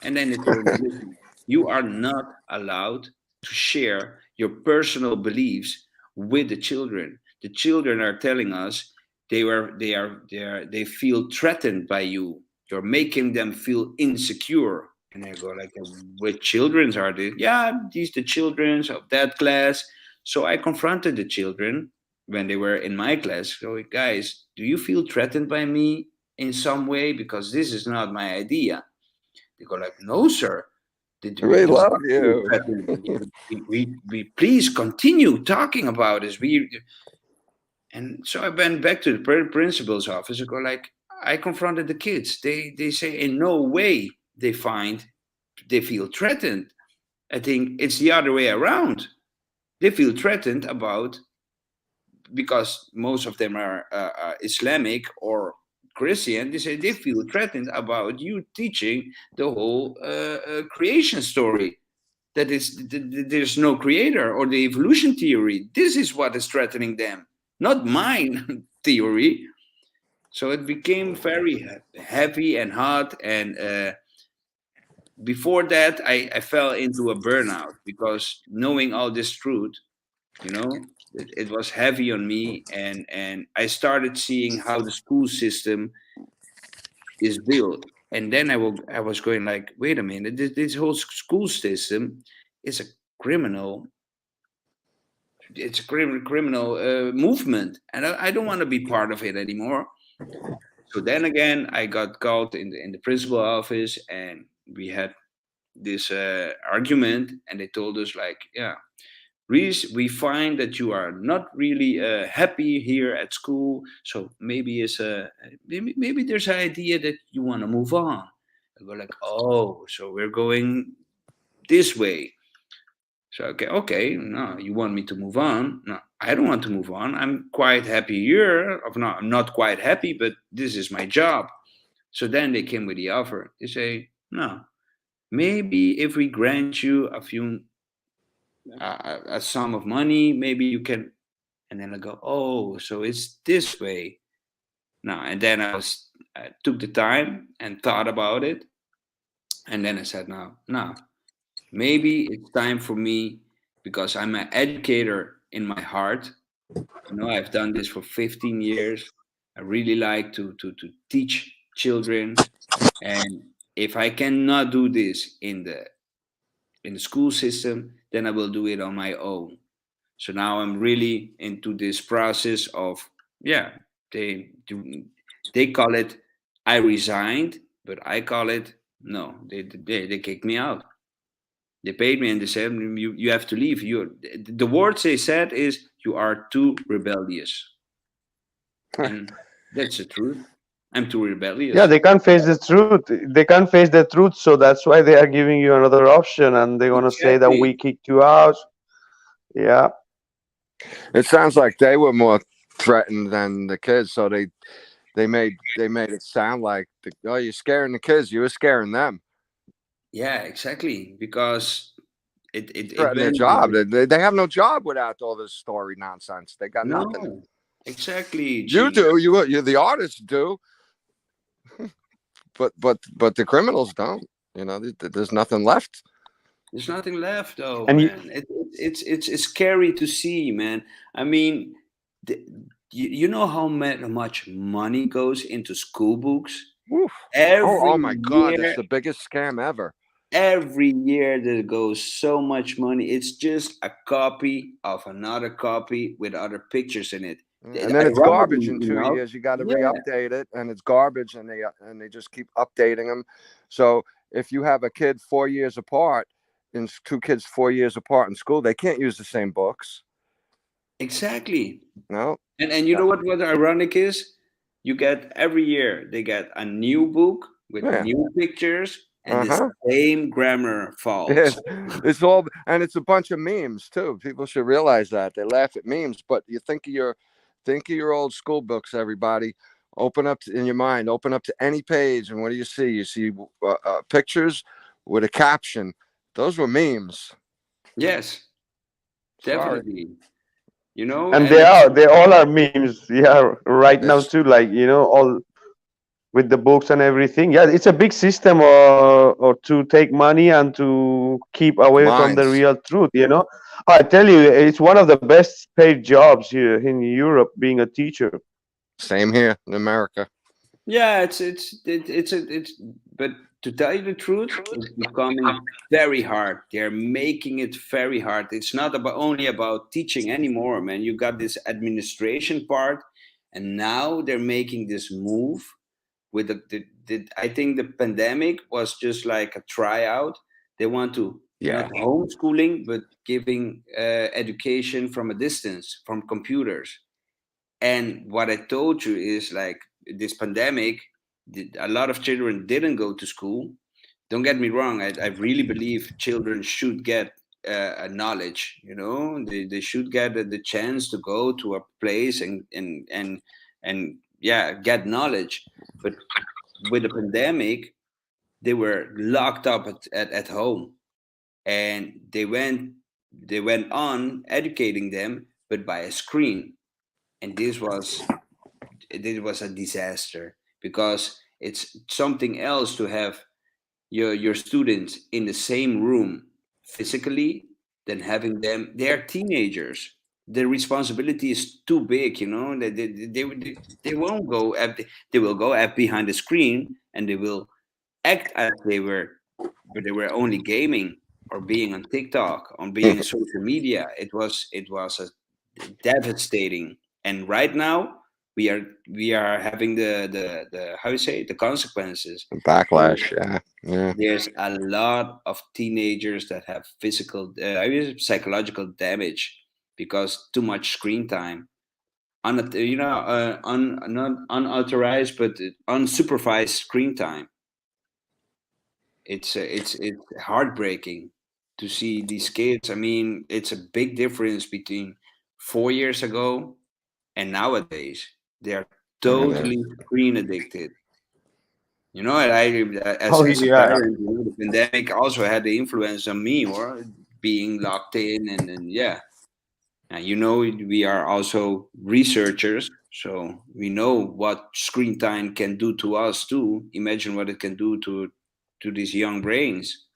and then they told me, "Listen, you are not allowed to share your personal beliefs with the children. The children are telling us they feel threatened by you. You're making them feel insecure." And I go like, "Which children are they?" "Yeah, these the children of that class." So I confronted the children when they were in my class. So, "Guys, do you feel threatened by me in some way? Because this is not my idea." They go like, "No, sir. We We don't love feel you. threatened. We please continue talking about this." And so I went back to the principal's office and go like, I confronted the kids. They say in no way they feel threatened. I think it's the other way around. They feel threatened about because most of them are Islamic or Christian, they feel threatened about you teaching the whole creation story. That is, there's no creator, or the evolution theory. This is what is threatening them, not mine theory. So it became very heavy and hot. And before that, I fell into a burnout because knowing all this truth, it was heavy on me. And I started seeing how the school system is built. And then I was going like, wait a minute, this whole school system is a criminal. It's a criminal movement, and I don't want to be part of it anymore. So then again, I got called in the principal office, and we had this argument, and they told us like, yeah, Reese, we find that you are not really happy here at school, so maybe maybe there's an idea that you want to move on. I go like, oh, so we're going this way. So okay, no, you want me to move on? No, I don't want to move on. I'm quite happy here. I'm not quite happy, but this is my job. So then they came with the offer. They say, no, maybe if we grant you a sum of money, maybe you can. And then I go, oh, so it's this way. No, and then I took the time and thought about it, and then I said, no, maybe it's time for me, because I'm an educator in my heart. I've done this for 15 years. I really like to teach children, and if I cannot do this in the school system, then I will do it on my own. So now I'm really into this process of, yeah, they call it I resigned, but I call it no. They kicked me out. They paid me and they said, you have to leave. The words they said is, you are too rebellious. And that's the truth. I'm too Yeah, rebellious. they can't face the truth. They can't face the truth, so that's why they are giving you another option, and they're gonna say that we Exactly. kicked you out. Yeah, It sounds like they were more threatened than the kids, so they made it sound like oh, you're scaring the kids, you were scaring them. Yeah, exactly. Because it Threaten their went job. into, They have no job without all this story nonsense. They got nothing. no, exactly, You G. do. You the artists do, but the criminals don't. There's nothing left. There's nothing left, though, and you, man. It's scary to see, man. I mean, the, you know how much money goes into school books Woof. Oh every my God, that's year. the biggest scam ever. Every year there goes so much money. It's just a copy of another copy with other pictures in it. And then it's garbage Ironically in two enough, years. You got to yeah, re-update it, and it's garbage, and they just keep updating them. So if you have a kid 4 years apart, and two kids 4 years apart in school, they can't use the same books. exactly. No. And you know what ironic is? You get every year they get a new book with Yeah. new pictures and the Uh-huh. same grammar faults. Yes. It's all, and it's a bunch of memes too. People should realize that they laugh at memes, but you think of your old school books. Everybody, in your mind. Open up to any page, and what do you see? You see pictures with a caption. Those were memes. Yes, Sorry. definitely. You know, and and it's they all are memes. Yeah, right now It's too. Like all with the books and everything. Yeah, it's a big system, or to take money and to keep away from the minds. real truth. I tell you, it's one of the best paid jobs here in Europe, being a teacher. Same here in America. yeah, it's but to tell you the truth, it's becoming very hard. They're making it very hard. It's not only about teaching anymore, man. You got this administration part, and now they're making this move with I think the pandemic was just like a tryout. They want to not Yeah. homeschooling, but giving education from a distance from computers. And what I told you is like this pandemic, a lot of children didn't go to school. Don't get me wrong. I really believe children should get a knowledge. They should get the chance to go to a place and yeah, get knowledge. But with the pandemic, they were locked up at home, and they went on educating them, but by a screen. And this was a disaster, because it's something else to have your students in the same room physically than having them. They're teenagers. The responsibility is too big, they won't go they will go behind the screen, and they will act as they were only gaming, or being on TikTok, on being on social media. It was a devastating. And right now we are having the how you say it, the consequences. So Backlash. Yeah. Yeah. there's a lot of teenagers that have physical, psychological damage, because too much screen time, not unauthorized, but unsupervised screen time. It's heartbreaking to see these kids. I mean, it's a big difference between 4 years ago and nowadays. They are Yeah, it is. totally screen addicted. And Oh as a yeah. parent, the pandemic also had the influence on me, or being locked in, and yeah. And we are also researchers, so we know what screen time can do to us too. Imagine what it can do to these young brains.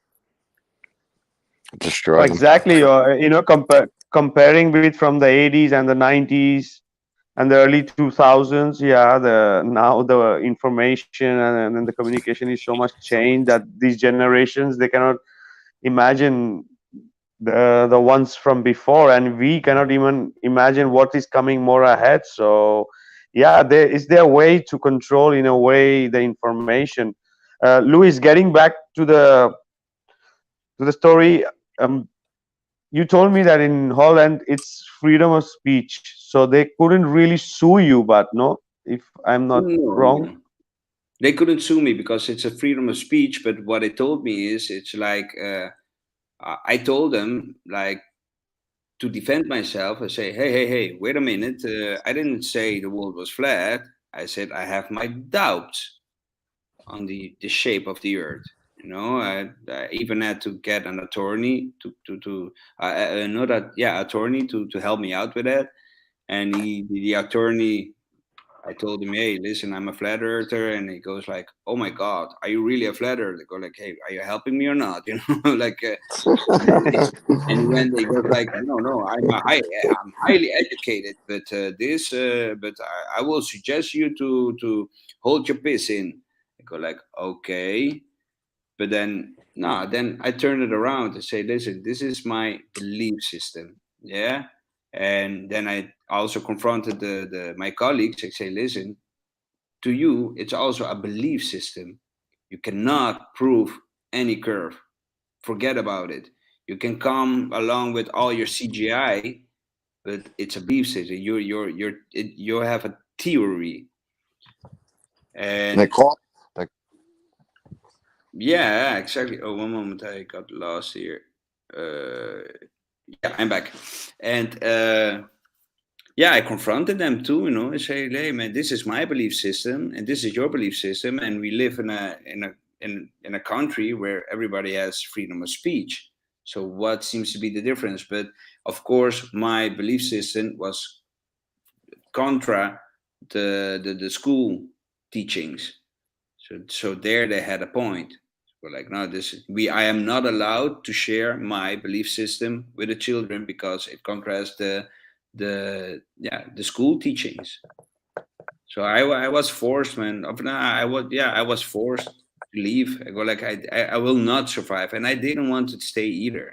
Oh, Destroy them. exactly. Or comparing with from the 80s and the 90s and the early 2000s. Yeah, the now the information and the communication is so much changed that these generations, they cannot imagine the ones from before, and we cannot even imagine what is coming more ahead. So yeah, there a way to control in a way the information. Luis, getting back to the story, um, you told me that in Holland it's freedom of speech, so they couldn't really sue you, but no, if I'm not No, wrong. no, they couldn't sue me because it's a freedom of speech. But what they told me is, it's like, I told them, like, to defend myself. I say, hey, hey, hey, wait a minute. I didn't say the world was flat. I said I have my doubts on the shape of the earth. I even had to get an attorney to know that, yeah, attorney to help me out with that. And the attorney, I told him, hey, listen, I'm a flat earther. And he goes like, oh my God, are you really a flat earther? I go like, hey, are you helping me or not? Like, and when he goes like, no, no, I'm highly educated, but I will suggest you to hold your piss in. I go like, okay. But then, no, then I turn it around and say, listen, this is my belief system. Yeah. And then I also confronted my colleagues. I say, listen, to you, it's also a belief system. You cannot prove any curve. Forget about it. You can come along with all your CGI, but it's a belief system. You have a theory. They And call. They, yeah, exactly. Oh, one moment, I got lost here. Uh, yeah, I'm back. And yeah, I confronted them too. I say, hey man, this is my belief system, and this is your belief system, and we live in a country where everybody has freedom of speech. So what seems to be the difference? But of course, my belief system was contra the school teachings. So there they had a point. We're like, no, I am not allowed to share my belief system with the children, because it contrasts the school teachings. So I was forced, man. I was forced to leave. I go like, I will not survive, and I didn't want to stay either.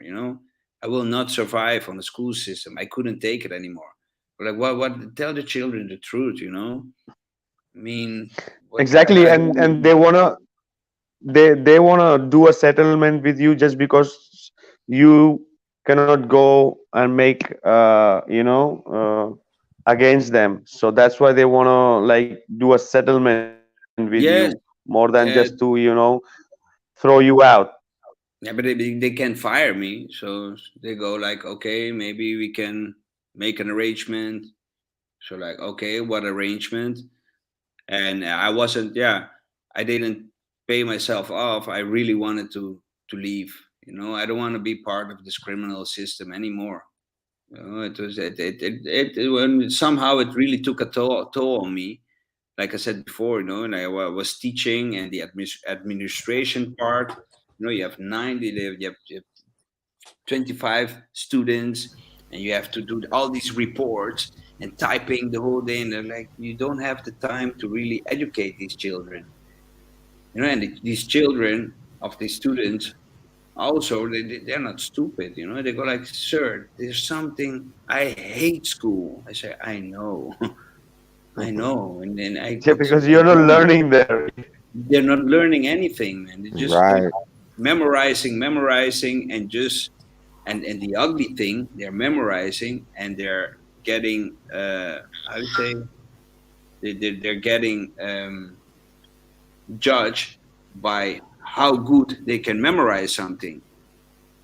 I will not survive on the school system. I couldn't take it anymore. Like, what? Tell the children the truth. I mean, what? Exactly, I and don't. they wanna do a settlement with you just because you cannot go and make against them. So that's why they wanna like do a settlement with you more Yes, than just to yeah, throw you out. yeah, but they can't fire me, so they go like, okay, maybe we can make an arrangement. So like, okay, what arrangement? and I wasn't. Yeah, I didn't pay myself off. I really wanted to leave. I don't want to be part of this criminal system anymore. It was when somehow it really took a toll on me. Like I said before, and was teaching and the administration part. You have 90, you have 25 students, and you have to do all these reports and typing the whole day. And they're like, you don't have the time to really educate these children. And these children of these students also they're not stupid. They go like, sir, there's something, I hate school. I say, I know. I know. And then Yeah, it's because you're not learning there. they're not learning anything, man. They're just Right. memorizing, and just and the ugly thing, they're memorizing and they're getting how you say, they're getting judged by how good they can memorize something.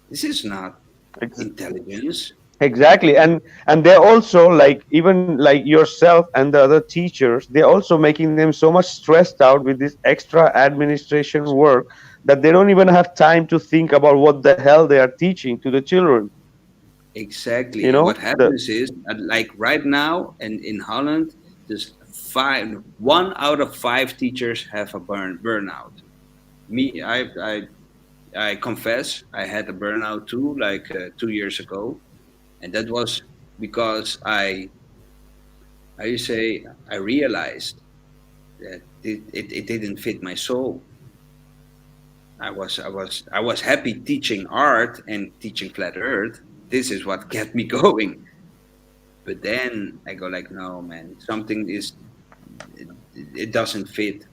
This is not Ex- intelligence. Exactly, and they're also like, even like yourself and the other teachers, they're also making them so much stressed out with this extra administration work that they don't even have time to think about what the hell they are teaching to the children. Exactly. You And what know, the happens is, like right now, and in Holland, there's one out of five teachers have a burnout. Me, I confess, I had a burnout too, like 2 years ago, and that was because I say, I realized that it didn't fit my soul. I was happy teaching art and teaching flat Earth. This is what kept me going. But then I go like, no, man, something is, it, it doesn't fit.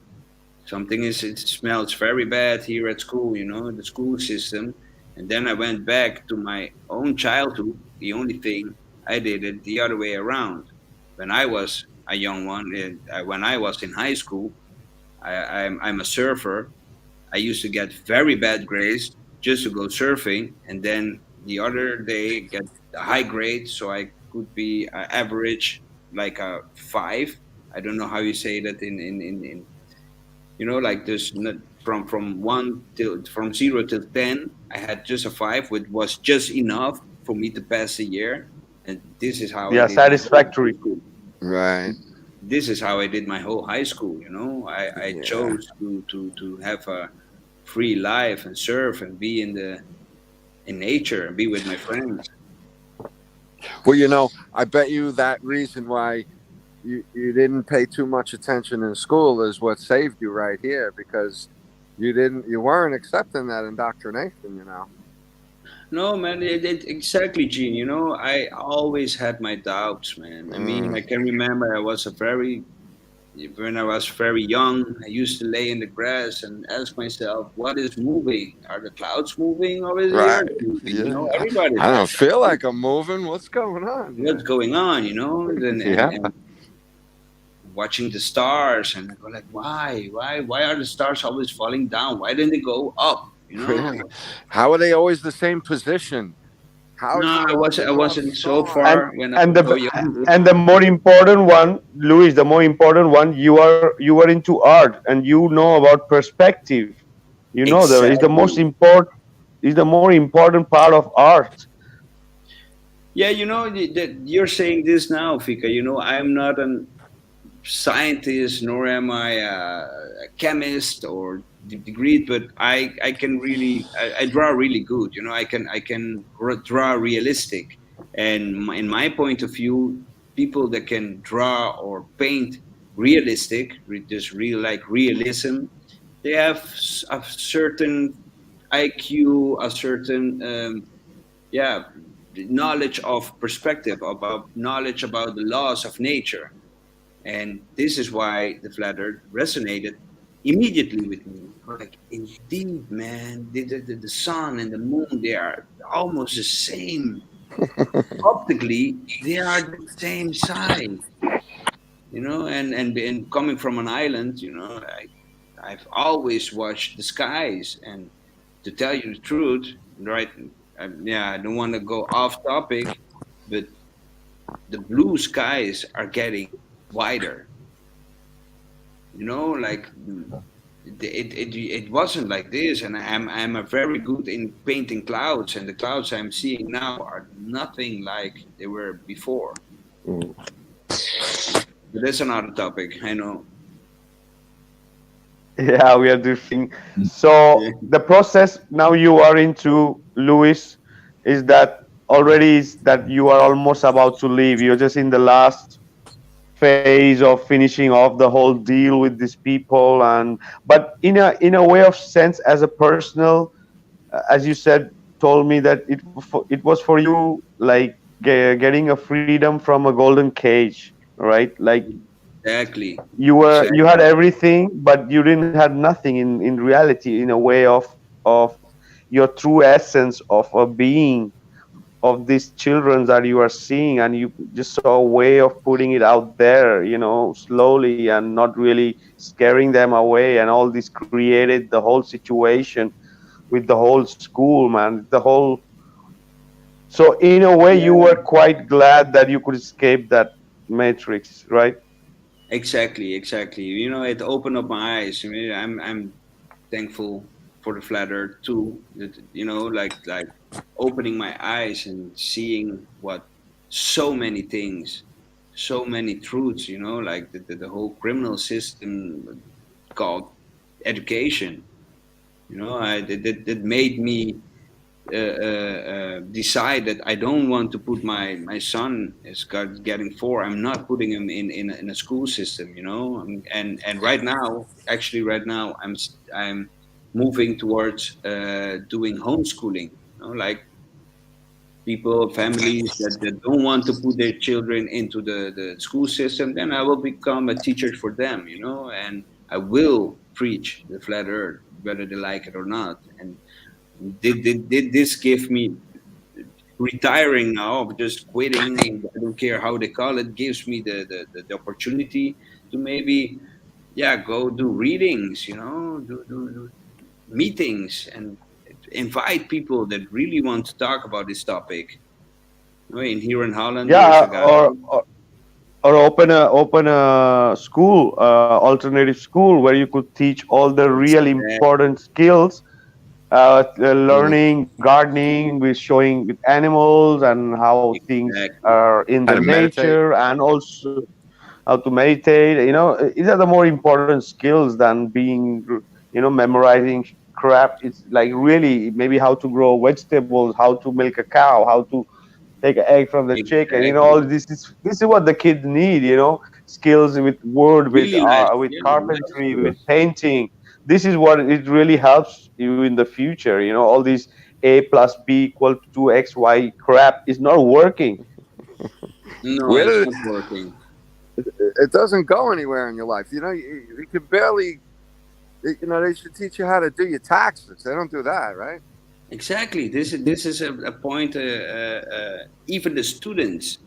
Something is, it smells very bad here at school, the school system. And then I went back to my own childhood. The only thing, I did it the other way around. When I was a young one, when I was in high school, I'm a surfer. I used to get very bad grades just to go surfing, and then the other day get a high grade, so I could be average, like a five. I don't know how you say that in like this, not from one till from 0 till 10. I had just a five, which was just enough for me to pass the year, and this is how I yeah, did my whole high satisfactory. school. Right. This is how I did my whole high school. I Yeah. chose to have a free life and surf and be in nature and be with my friends. Well, I bet you that reason why you didn't pay too much attention in school is what saved you right here, because you weren't accepting that indoctrination. No, man, exactly, Gene. I always had my doubts, man. I mean, Mm, I can remember when I was very young, I used to lay in the grass and ask myself, what is moving? Are the clouds moving or is the right. earth moving? Yeah. Everybody I has don't that. feel like I'm moving. What's going on? What's going on, Yeah. and watching the stars, and I go like, why are the stars always falling down? Why didn't they go up? Yeah. How are they always the same position? How is No, it I that was the I North wasn't so Star? and far when I and was the so young. and the more important one, Luis, the more important one, you are into art and you know about perspective. The is the most Exactly. important, is the more important part of art. Yeah, that you're saying this now, Fika. I'm not an scientist, nor am I a chemist or degree, but I can really, I draw really good. I can draw realistic, and in my point of view, people that can draw or paint realistic, just real like realism, they have a certain IQ, a certain yeah, knowledge of perspective, about knowledge about the laws of nature. And this is why the flat earth resonated immediately with me. I was like, indeed, man, the sun and the moon, they are almost the same. Optically, they are the same size, and coming from an island, I've always watched the skies. And to tell you the truth, right, yeah, I don't want to go off topic, but the blue skies are getting wider. Like it wasn't like this, and I'm a very good in painting clouds, and the clouds I'm seeing now are nothing like they were before. Mm. But that's another topic, I know. Yeah, we are drifting. Yeah, So the process now you are into, Louis, is that already is that you are almost about to leave. You're just in the last phase of finishing off the whole deal with these people, and but in a way of sense, as a personal, as you said, told me that it was for you like getting a freedom from a golden cage, right? Like exactly, you had exactly. everything, but you didn't have nothing in reality, in a way of your true essence of a being, of these children that you are seeing, and you just saw a way of putting it out there, slowly, and not really scaring them away, and all this created the whole situation with the whole school, man, the whole. So in a way you were Yeah, quite glad that you could escape that matrix, right? exactly, exactly. It opened up my eyes. I mean, I'm thankful for the flat earth too. Like opening my eyes and seeing what so many things, so many truths. Like the whole criminal system called education. That made me decide that I don't want to put my son is getting four. I'm not putting him in a school system, and right now, I'm moving towards doing homeschooling. Like families that don't want to put their children into the school system, then I will become a teacher for them, and I will preach the flat earth, whether they like it or not. And did this give me retiring now, of just quitting, I don't care how they call it, gives me the opportunity to maybe, yeah, go do readings, do meetings, and invite people that really want to talk about this topic. In here in Holland, there's Yeah, a guy. or open a school, alternative school, where you could teach all the real Exactly, important skills, mm, learning gardening, with showing with animals, and how things exactly, are in How the to meditate. nature, and also how to meditate. These are the more important skills than memorizing crap. It's like really maybe how to grow vegetables, how to milk a cow, how to take an egg from the chicken. All exactly. this is what the kids need. Skills with wood, with Really nice, with yeah, nice. carpentry, with Yes. painting. This is what it really helps you in the future. All these a plus b equal to x y crap is not working. No, Where it's did not working. it doesn't go anywhere in your life? You can barely. They should teach you how to do your taxes. They don't do that, right? Exactly. This is a point. Even the students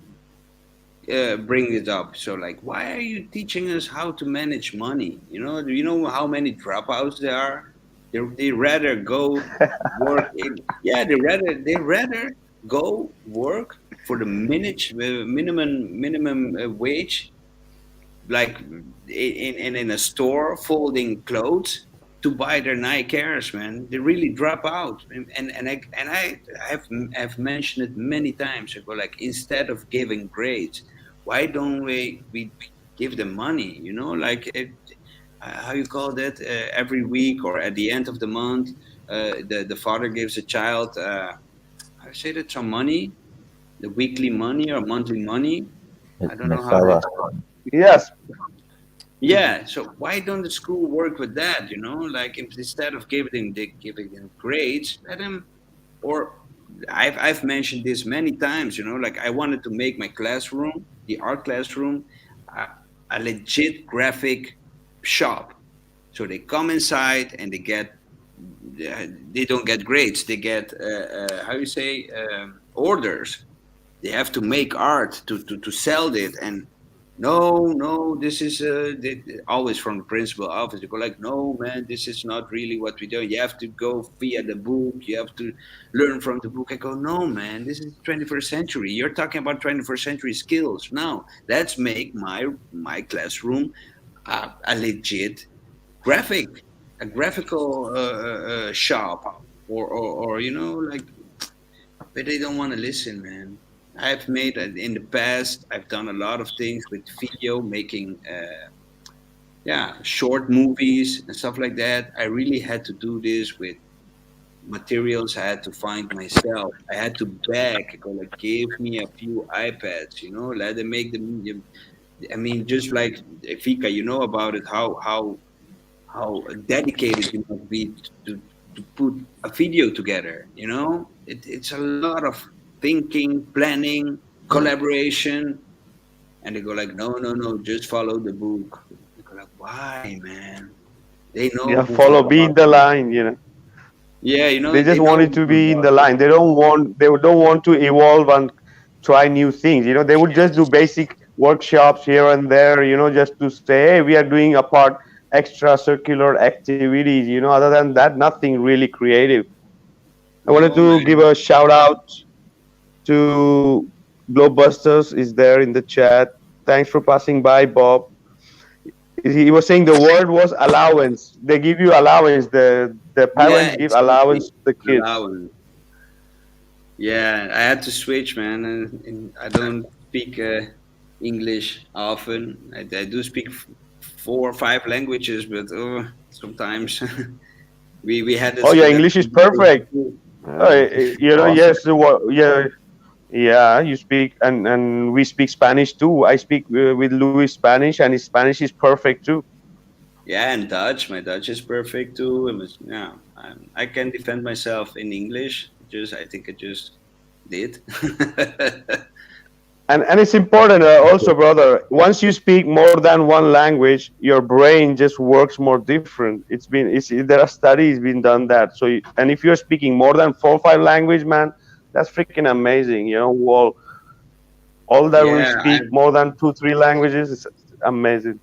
bring it up. So, like, why are you teaching us how to manage money? Do you know how many dropouts there are? They rather go work in. Yeah, they rather go work for the minimum wage, like in a store folding clothes, to buy their Nike Airs, man. They really drop out, and I have mentioned it many times. I go like, instead of giving grades, why don't we give them money? Like how you call that? Every week or at the end of the month, the father gives a child. I say that some money, the weekly money or monthly money. I don't know how they. Mesada. Yes. Yeah, so why don't the school work with that? Like, instead of giving them grades, let them. Or I've mentioned this many times. Like, I wanted to make my classroom, the art classroom, a, a legit graphic shop. So they come inside and they don't get grades. They get how you say, orders. They have to make art to sell it. And no, this is always from the principal office. They go like, no, man, this is not really what we do. You have to go via the book. You have to learn from the book. I go, no, man, this is 21st century. You're talking about 21st century skills. Now let's make my classroom a legit graphic, a graphical shop, or like, but they don't want to listen, man. I've made in the past. I've done a lot of things with video, making yeah, short movies and stuff like that. I really had to do this with materials I had to find myself. I had to beg, go like, give me a few iPads, let them make them. I mean, just like Fika, you know about it, how dedicated you must be to put a video together. It's a lot of thinking, planning, collaboration, and they go like, no, no, no, just follow the book. I go like, why, man? They know Yeah, who's follow, be in the talking. line. Yeah, They they just know wanted who's to on be in the talking. line. They don't want to evolve and try new things. They would just do basic workshops here and there, just to say, hey, we are doing a part extra circular activities. Other than that, nothing really creative. I wanted No, to give man. a shout out to Globebusters is there in the chat. Thanks for passing by, Bob. He was saying the word was allowance. They give you allowance. The Yeah, parents give exactly. allowance to the kids. Allowance. Yeah, I had to switch, man, and I don't speak English often. I do speak four or five languages, but sometimes we had Oh, this your that English is conversation perfect. too. Awesome. Yes. Yeah. You speak, and we speak Spanish too. I speak with Louis Spanish, and his Spanish is perfect too. Yeah, and Dutch. My Dutch is perfect too. Yeah, I can defend myself in English. I think I just did. And it's important also, brother. Once you speak more than one language, your brain just works more different. There are studies been done that. And if you're speaking more than 4 or 5 language, man, that's freaking amazing. All that we Yeah, speak more than 2 3 languages is amazing.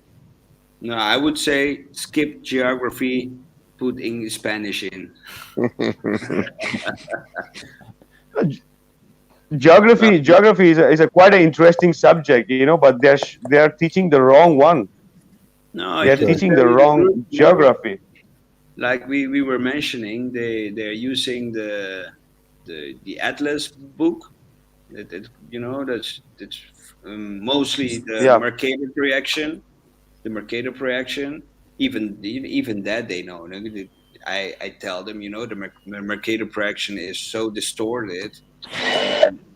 no, I would say skip geography, put English Spanish in. Geography Well, geography is a quite an interesting subject, but they are teaching the wrong one. no, They're it's teaching the very wrong good. geography. Like we were mentioning, they're using the Atlas book. That's mostly the Yeah. Mercator reaction. The Mercator reaction. Even that they know. I tell them, the Mercator reaction is so distorted.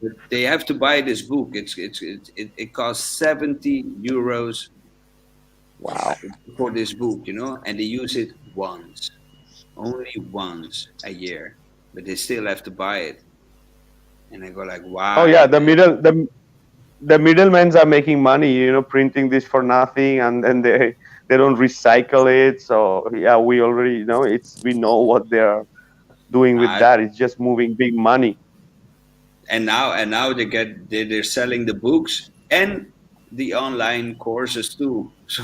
But they have to buy this book. It costs 70 euros Wow. for this book, and they use it once, only once a year, but they still have to buy it. And I go like, Oh why, yeah, man? the middlemen are making money, printing this for nothing, and then they don't recycle it. So yeah, we know what they're doing with Uh, that. It's just moving big money. and now they're selling the books and the online courses too. So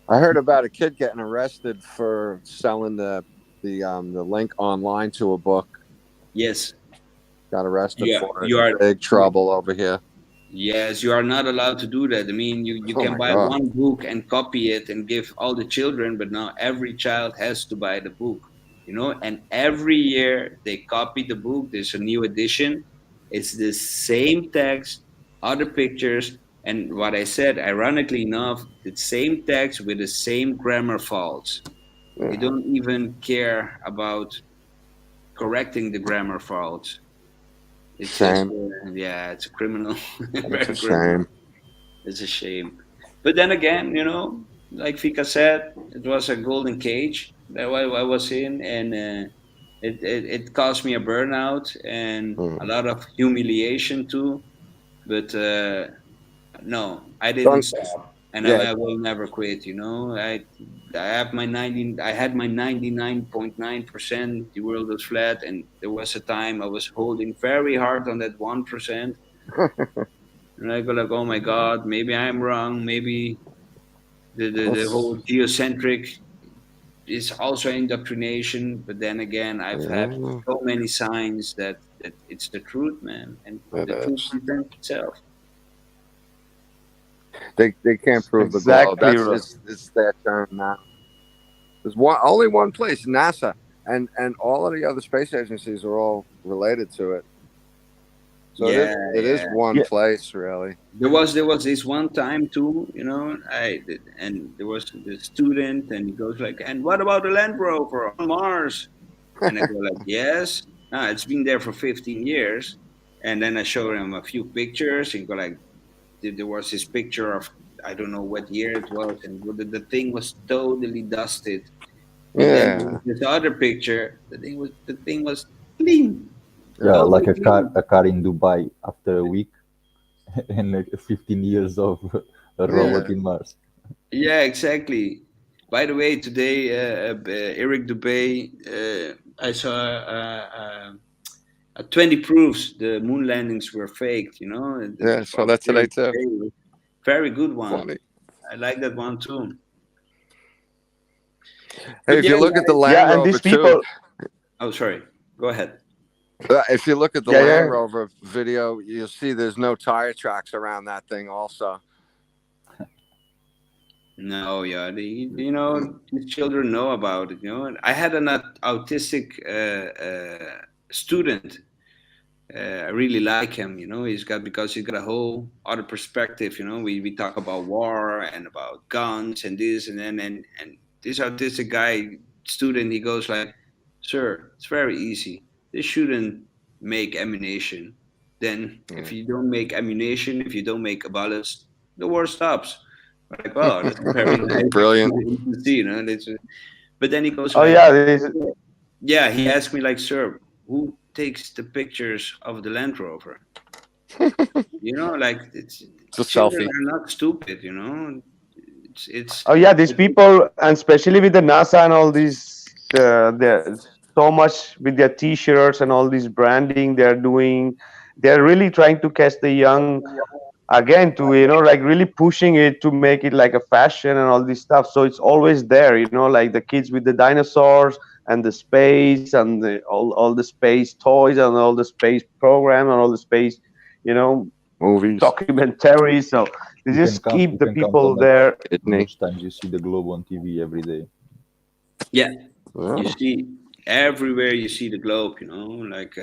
I heard about a kid getting arrested for selling the link online to a book. yes, Got arrested yeah, for it. Big trouble over here. yes, you are not allowed to do that. I mean, you Oh can my buy god. one book and copy it and give all the children, but now every child has to buy the book, and every year they copy the book. There's a new edition. It's the same text, other pictures, and what I said, ironically enough, the same text with the same grammar faults. They Yeah. don't even care about correcting the grammar faults. It's just, Shame. yeah, it's a criminal, It's a very criminal. shame. It's a shame. But then again, like Fika said, it was a golden cage that I was in, and it caused me a burnout and a Mm. lot of humiliation too. But no, I didn't Don't. stop, and Yeah. I will never quit. I had my 99.9%. The world was flat, and there was a time I was holding very hard on that 1%. And I go like, oh my God, maybe I'm wrong. Maybe the whole geocentric is also indoctrination. But then again, I've had Yeah, so many signs that it's the truth, man, and it the truth is. presents itself. They can't prove the globe. Exactly, That's bro. it's their turn now. There's only one place, NASA, and all of the other space agencies are all related to it. So Yeah, it is yeah. one Yeah, place, really. There was this one time too, and there was the student, and he goes like, "And what about the Land Rover on Mars?" And I go like, "Yes, it's been there for 15 years." And then I show him a few pictures, and go like, there was this picture of, I don't know what year it was, and the thing was totally dusted. But then there was Yeah, this other picture, the thing was clean, Yeah, yeah, like totally clean. a car in Dubai after a week and like 15 years of a robot yeah. in Mars. Yeah, exactly. By the way, today, Eric Dubay, I saw 20 proofs the moon landings were faked. Yeah, so From that's today Eric too. Dubay. Very good one. Funny. I like that one too. Hey, But if yeah, you look at the guys. Land yeah, and Rover these too, people, Oh, sorry. Go ahead. if you look at the yeah, Land yeah. Rover video, you'll see there's no tire tracks around that thing. Also, No, yeah, these children know about it. I had an autistic student. I really like him. Because he's got a whole other perspective. We talk about war and about guns and this and then and this autistic guy student, he goes like, "Sir, it's very easy. They shouldn't make ammunition. Then if yeah. you don't make ammunition, if you don't make bullets, the war stops." We're like, "Oh, that's very nice Brilliant. to see." But then he goes Oh like, yeah, this, yeah, he asked me like, "Sir, who takes the pictures of the Land Rover?" Like It's a children selfie. are not stupid. It's oh yeah, these people, and especially with the NASA and all these, there's so much with their T-shirts and all this branding they're doing. They're really trying to catch the young again to like really pushing it to make it like a fashion and all this stuff. So it's always there, like the kids with the dinosaurs and the space and all the space toys and all the space program and all the space, you know, Movies. documentaries. So they just keep You the can count people on there. how Sydney. much times you see the globe on TV every day. yeah. Yeah. You see everywhere. You see the globe. Like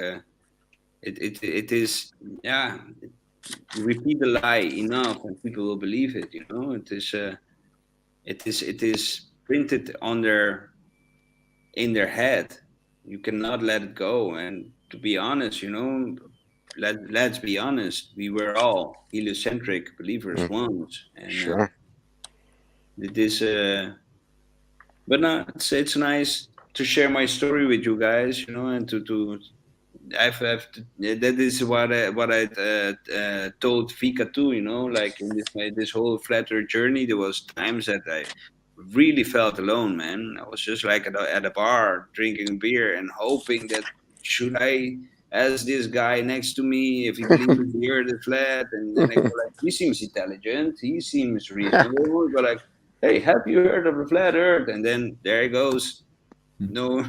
it is. Yeah. You repeat the lie enough, and people will believe it. It is printed on their in their head. You cannot let it go. And to be honest, let's be honest, we were all heliocentric believers Mm, once, and sure. it is. But no, it's nice to share my story with you guys, and to that is what I told Vika too. Like in this whole flat earth journey, there was times that I really felt alone, man. I was just like at a bar drinking beer and hoping that should I ask this guy next to me if he believes the earth is flat, and then I go like, he seems intelligent, he seems reasonable. Go like, "Hey, have you heard of the flat earth?" And then there he goes. No,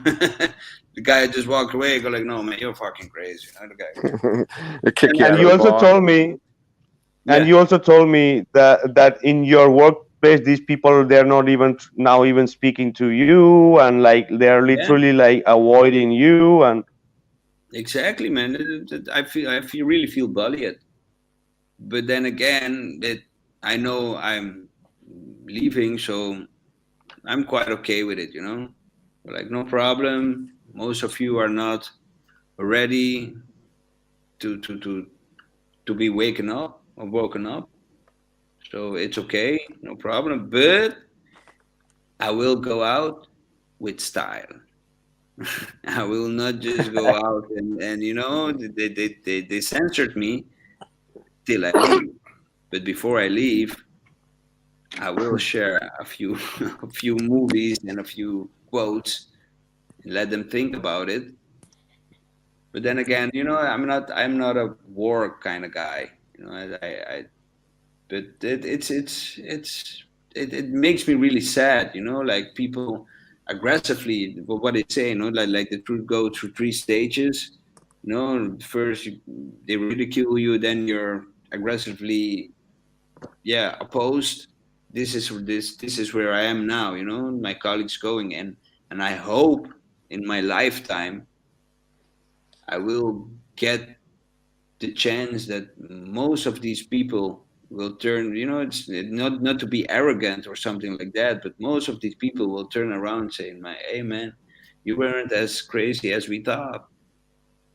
the guy just walked away. Go like, "No, man, you're fucking crazy." The guy goes, They kick and you And out of you the also bar. told me, and yeah, you also told me that in your workplace, these people they're not even now even speaking to you, and like they're yeah, literally like avoiding you, and exactly, man. I really feel bullied. But then again, that I know I'm leaving, so I'm quite okay with it. Like, no problem. Most of you are not ready to to to to be waken up or woken up, so it's okay, no problem. But I will go out with style. I will not just go out and they censored me till I leave. But before I leave, I will share a few a few movies and a few quotes and let them think about it. But then again, I'm not a war kind of guy. I but it makes me really sad. Like people aggressively, what they say, like the truth go through three stages. First they ridicule you, then you're aggressively yeah, opposed. This is where I am now. You know, my colleagues going, and I hope in my lifetime I will get the chance that most of these people will turn. You know, it's not to be arrogant or something like that, but most of these people will turn around saying, "My, hey man, you weren't as crazy as we thought."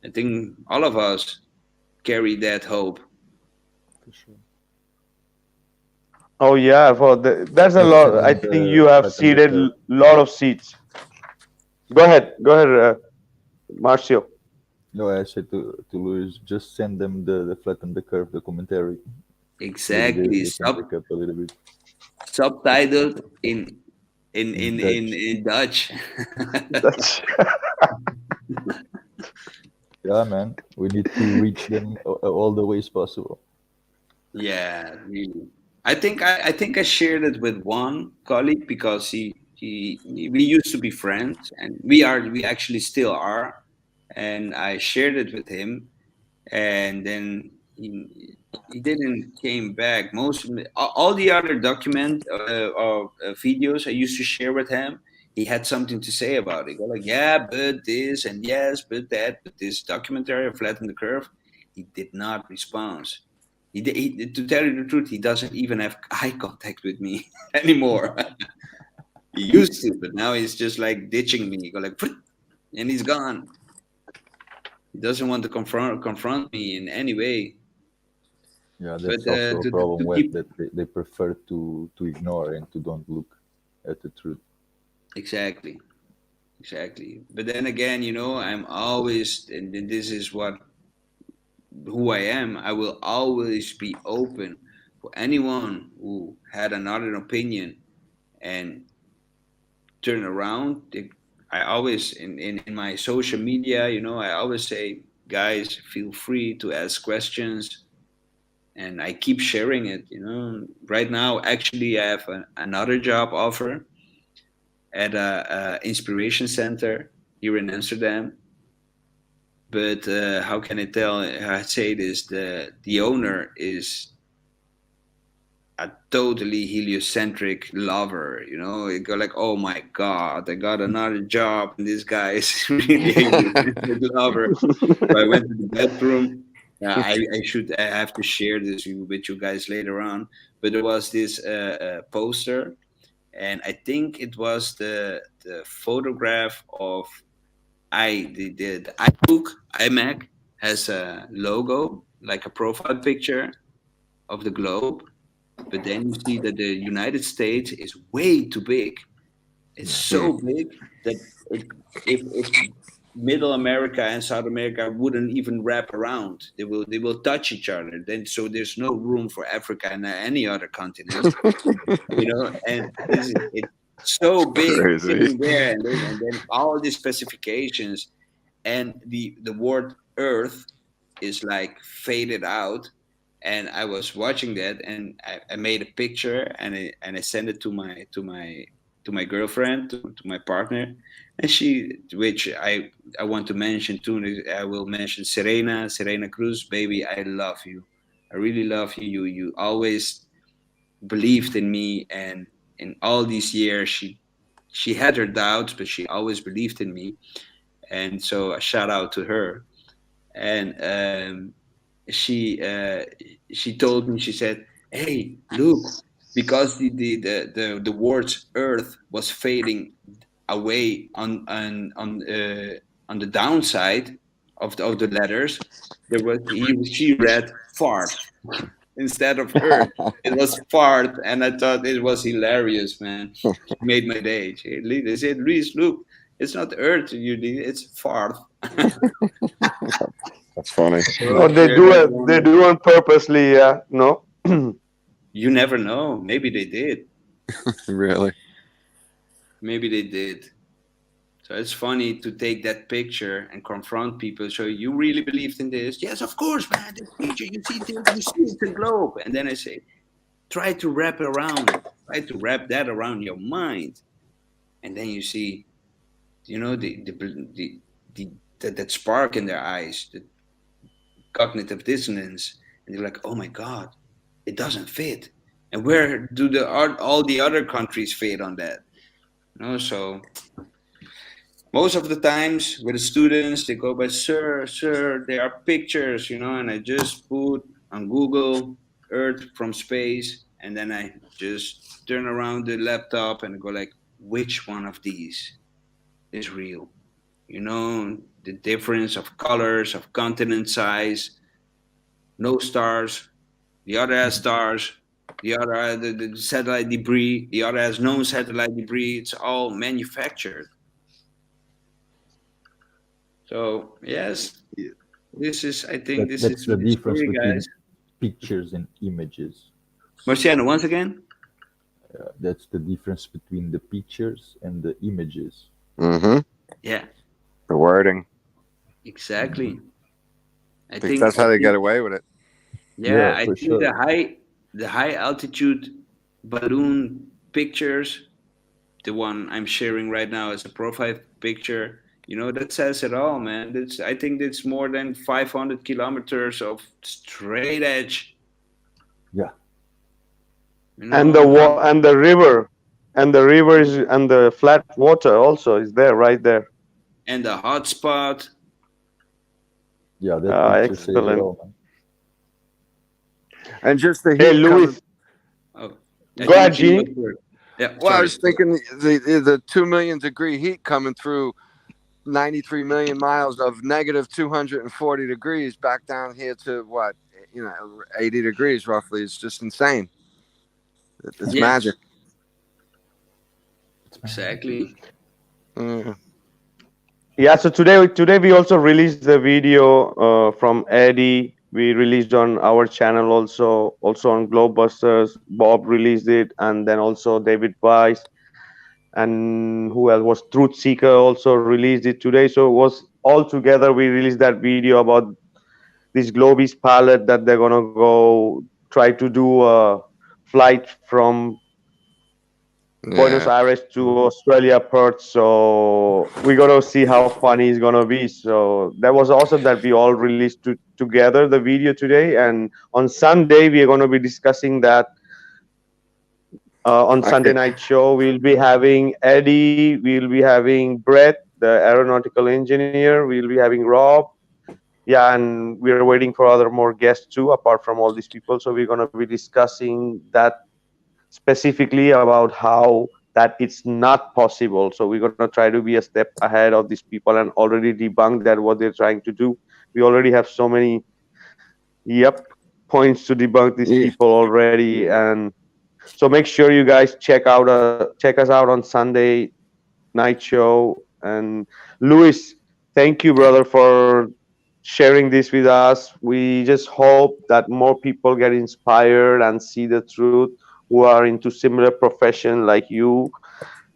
I think all of us carry that hope. For sure. Oh yeah, for that's a Just lot. send I them think you have flatten the seeded curve. lot of seeds. Go ahead, Marcio. No, I said to Luis, just send them the flatten the curve, the commentary. Maybe Exactly. they can pick up a little bit. Subtitled In Dutch. in Dutch. That's Yeah, man. We need to reach them all the ways possible. Yeah, really. I think I shared it with one colleague because we used to be friends, and we actually still are, and I shared it with him, and then he didn't came back. All the other document or videos I used to share with him, he had something to say about it. Go like, yeah, but this and yes, but that, but this documentary of Flatten the Curve, he did not respond. To tell you the truth, he doesn't even have eye contact with me anymore. He used to, but now he's just like ditching me. He go like, "Pfft," and he's gone. He doesn't want to confront me in any way. Yeah, But that's also a problem to with keep that they prefer to ignore and to don't look at the truth. exactly, exactly. But then again, you know, I'm always, and this is what who I am. I will always be open for anyone who had another opinion and turn around. I always in my social media, you know, I always say, guys, feel free to ask questions, and I keep sharing it. You know, right now, actually, I have another job offer at a inspiration center here in Amsterdam. But how can I tell? I say this: the owner is a totally heliocentric lover. You know, you go like, oh my god, I got another job, and this guy is really a heliocentric lover. So I went to the bathroom. I have to share this with you guys later on. But there was this poster, and I think it was the photograph of the iBook iMac has a logo like a profile picture of the globe, but then you see that the United States is way too big. It's Yeah. so big that it, if Middle America and South America wouldn't even wrap around, they will touch each other. Then so there's no room for Africa and any other continent, you know. And this is it's so big Crazy. sitting there, and then all these specifications, and the word Earth is like faded out. And I was watching that, and I made a picture, and I sent it to my girlfriend, to my partner, and she, which I want to mention too. I will mention Serena Cruz, baby. I love you. I really love you. You always believed in me, and in all these years, she had her doubts, but she always believed in me. And so a shout out to her. And she uh, she told me, she said, hey, look, because the words earth was fading away on the downside of the letters, she read fart instead of earth. It was fart, and I thought it was hilarious, man. She made my day. They said, Luis, look, it's not earth you need, it's fart. That's funny. So oh, I shared that they one. do on purposely. Yeah, no. You never know. Maybe they did. Really. Maybe they did. So it's funny to take that picture and confront people. So you really believed in this? Yes, of course, man. This picture, you see it's a globe. And then I say, try to try to wrap that around your mind. And then you see, you know, the that spark in their eyes, the cognitive dissonance. And they're like, oh my God, it doesn't fit. And where do all the other countries fail on that? So most of the times with the students, they go by, sir, there are pictures, and I just put on Google Earth from space, and then I just turn around the laptop and go like, which one of these is real? The difference of colors, of continent size, no stars, the other has stars, the other the satellite debris, the other has no satellite debris. It's all manufactured. So yes, I think this That's is the my difference story, guys. between pictures and images. Marciano, once again. That's the difference between the pictures and the images. Mm-hmm. Yeah, The wording. exactly. I think that's I how they get think, away with it. yeah, Yeah, I for think sure. the high altitude balloon pictures, the one I'm sharing right now as a profile picture, that says it all, man. I think it's more than 500 kilometers of straight edge, Yeah, and how, And the river, and the rivers and the flat water also is there, right there. and the hotspot. yeah, that picture says it Excellent. all, man. And just the Hey, heat coming. Louis, Oh, go ahead, Jonathan Genie. was first. Yeah, Well, I sorry. was thinking the 2 million degree heat coming through 93 million miles of negative 240 degrees back down here to what, 80 degrees roughly. It's just insane. It's Yes, magic. It's magic. exactly. Mm. Yeah, so today we also released the video from Eddie. We released on our channel also on Globebusters. Bob released it, and then also David Weiss, and who else was Truth Seeker also released it today. So it was all together. We released that video about this Globis pilot that they're gonna go try to do a flight from Buenos Yeah. Aires to Australia, Perth. So we're gonna see how funny it's gonna be. So that was awesome that we all released together the video today. And on Sunday we're gonna be discussing that on I Sunday could. night show. We'll be having Eddie. We'll be having Brett, the aeronautical engineer. We'll be having Rob. Yeah, and we're waiting for other more guests too, apart from all these people. So we're gonna be discussing that specifically about how that it's not possible. So we're going to try to be a step ahead of these people and already debunk that what they're trying to do. We already have so many, yep, points to debunk these Yeah. people already. And so make sure you guys check us out on Sunday night show. And Luis, thank you, brother, for sharing this with us. We just hope that more people get inspired and see the truth, who are into similar profession like you,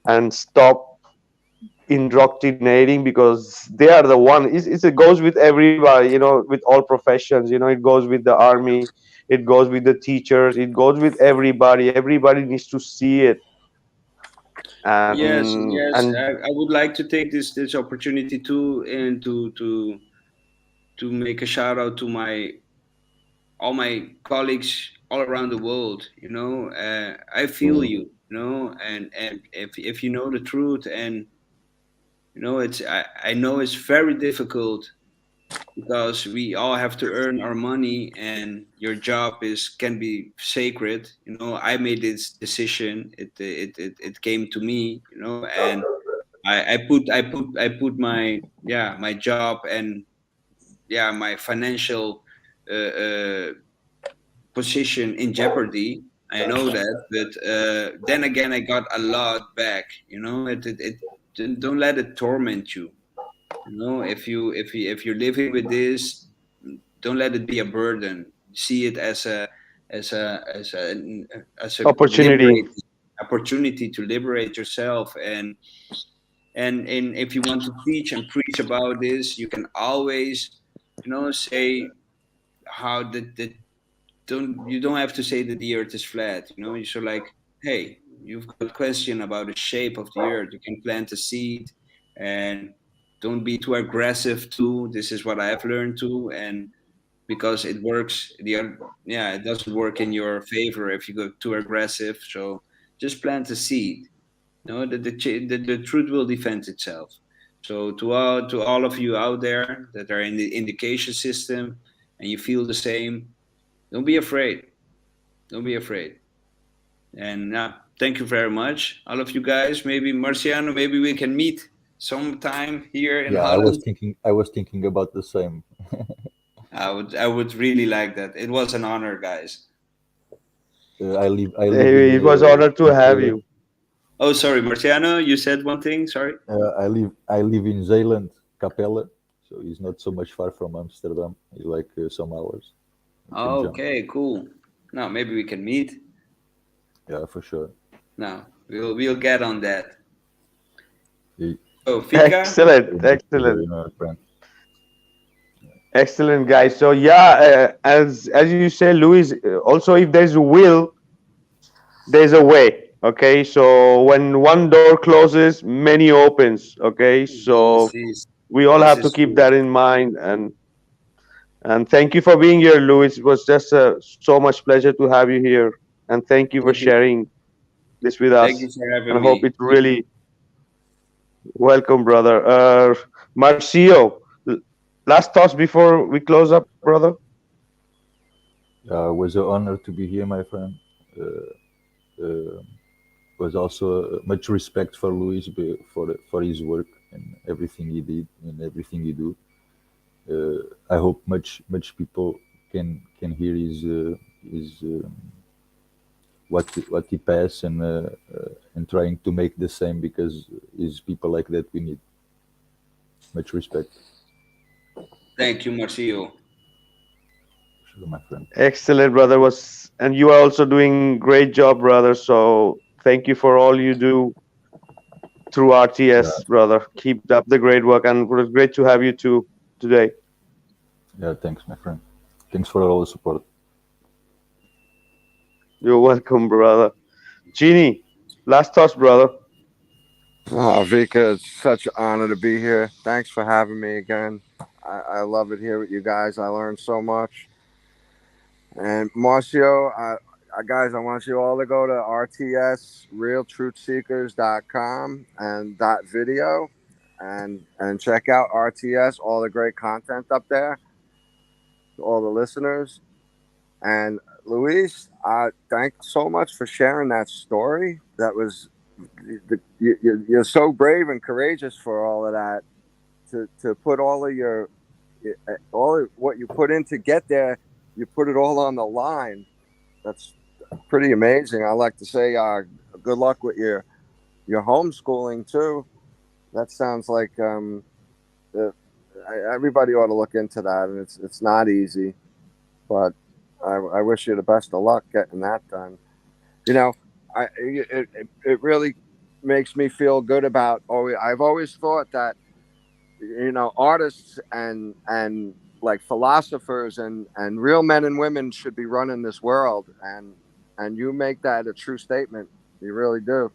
and stop indoctrinating, because they are the one. It goes with everybody, with all professions. It goes with the army, it goes with the teachers, it goes with everybody. Everybody needs to see it. Yes, yes. And I would like to take this opportunity too, and to make a shout out to my all my colleagues all around the world. I feel Mm. you. And if you know the truth, and I know it's very difficult because we all have to earn our money, and your job is can be sacred. I made this decision. It came to me. And I put my job and my financial position in jeopardy. I know that, but then again, I got a lot back. Don't let it torment you. If you're living with this, don't let it be a burden. See it as a opportunity. liberate opportunity to liberate yourself. And if you want to teach and preach about this, you can always say how the don't you don't have to say that the earth is flat. You should like, hey, you've got question about the shape of the earth. You can plant a seed, and don't be too aggressive too. This is what I have learned too. And because it works. Yeah, it doesn't work in your favor if you go too aggressive. So just plant a seed. No, the truth will defend itself. So to all of you out there that are in the indication system and you feel the same, don't be afraid. Don't be afraid. And thank you very much, all of you guys. Maybe Marciano, maybe we can meet sometime here in Yeah, Holland. I was thinking about the same. I would really like that. It was an honor, guys. I live It was honored to in have Zeeland. you. Oh, sorry, Marciano, you said one thing. Sorry. I live in Zeeland, Capella, so it's not so much far from Amsterdam. It's like some hours. We can Oh, jump. okay, cool. Now maybe we can meet. Yeah, for sure. Now we'll get on that. Eh, So Fika. Excellent, Nice to hear excellent, you, my friend. excellent, guys. So yeah, as you say, Luis. Also, if there's a will, there's a way. Okay, so when one door closes, many opens. Okay, This so is we all this have to is keep true. that in mind. And thank you for being here, Luis. It was just so much pleasure to have you here. And thank you for Thank you. sharing this with Thank you us. for And having I hope me. it's really welcome, brother. Marcio, last thoughts before we close up, brother. It was an honor to be here, my friend. Uh, was also much respect for Luis for his work and everything he did and everything he do. I hope much people can hear his what he passed and trying to make the same because it's people like that we need. Much respect, Thank you, Marcio. sure, my friend. Excellent, brother. Was and you are also doing great job, brother. So thank you for all you do through Yeah, RTS, brother. Keep up the great work, and it was great to have you too today. yeah. Thanks, my friend. Thanks for all the support. You're welcome, brother. Genie, last thoughts, brother. Oh, Vika, it's such an honor to be here. Thanks for having me again. I love it here with you guys. I learned so much. And Marcio, guys, I want you all to go to rtsrealtruthseekers.com and .video and check out RTS, all the great content up there, all the listeners. And Luis, thanks so much for sharing that story. That was you're so brave and courageous for all of that to put all of your all of what you put in to get there. You put it all on the line. That's pretty amazing. I like to say, good luck with your homeschooling too. That sounds like uh, everybody ought to look into that, and it's not easy, but I wish you the best of luck getting that done. You know, it really makes me feel good about. Oh, I've always thought that artists and like philosophers and real men and women should be running this world, and you make that a true statement. You really do.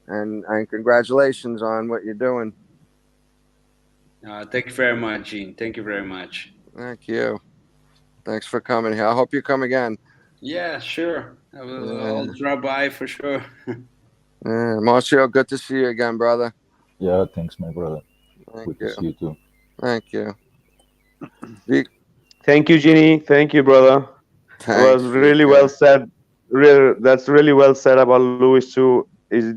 And congratulations on what you're doing. Thank you very much, Gene. Thank you very much. Thank you. Thanks for coming here. I hope you come again. Yeah, sure. I'll Yeah. drop by for sure. Yeah. Marcio, good to see you again, brother. Yeah, thanks, my brother. Thank Good to you. see you too. Thank you. Thank you, Genie. Thank you, brother. It was Thanks, really well Vika. said. That's really well said about Louis too. He's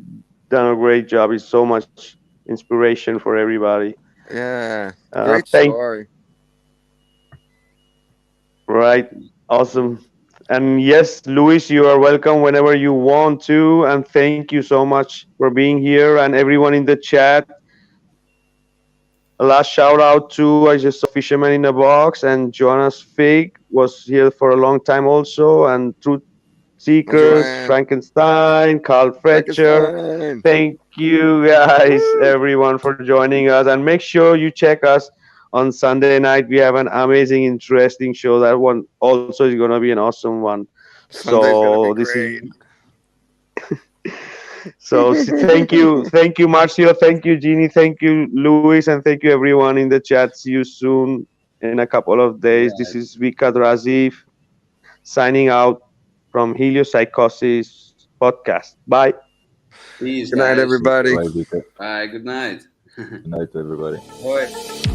done a great job. He's so much inspiration for everybody. Yeah. Great Thank story. right, awesome. And yes, Louis, you are welcome whenever you want to. And thank you so much for being here and everyone in the chat. A last shout out to I just saw Fisherman in a Box and Jonas Fig was here for a long time also, and Truth Seekers, Joanne. Frankenstein, Carl Fletcher. Frankenstein. Thank you guys, Woo! everyone, for joining us. And make sure you check us on Sunday night. We have an amazing, interesting show. That one also is going to be an awesome one. Sunday's gonna So be this is great. thank you, Marcio, thank you, Jeannie, thank you, Luis, and thank you everyone in the chat. See you soon. in a couple of days. This Yeah. is Vikat Razif signing out from Heliopsychosis podcast. Bye. Peace, Good night, guys. everybody. Bye, Vika. Bye. Good night. Good night, everybody. Bye.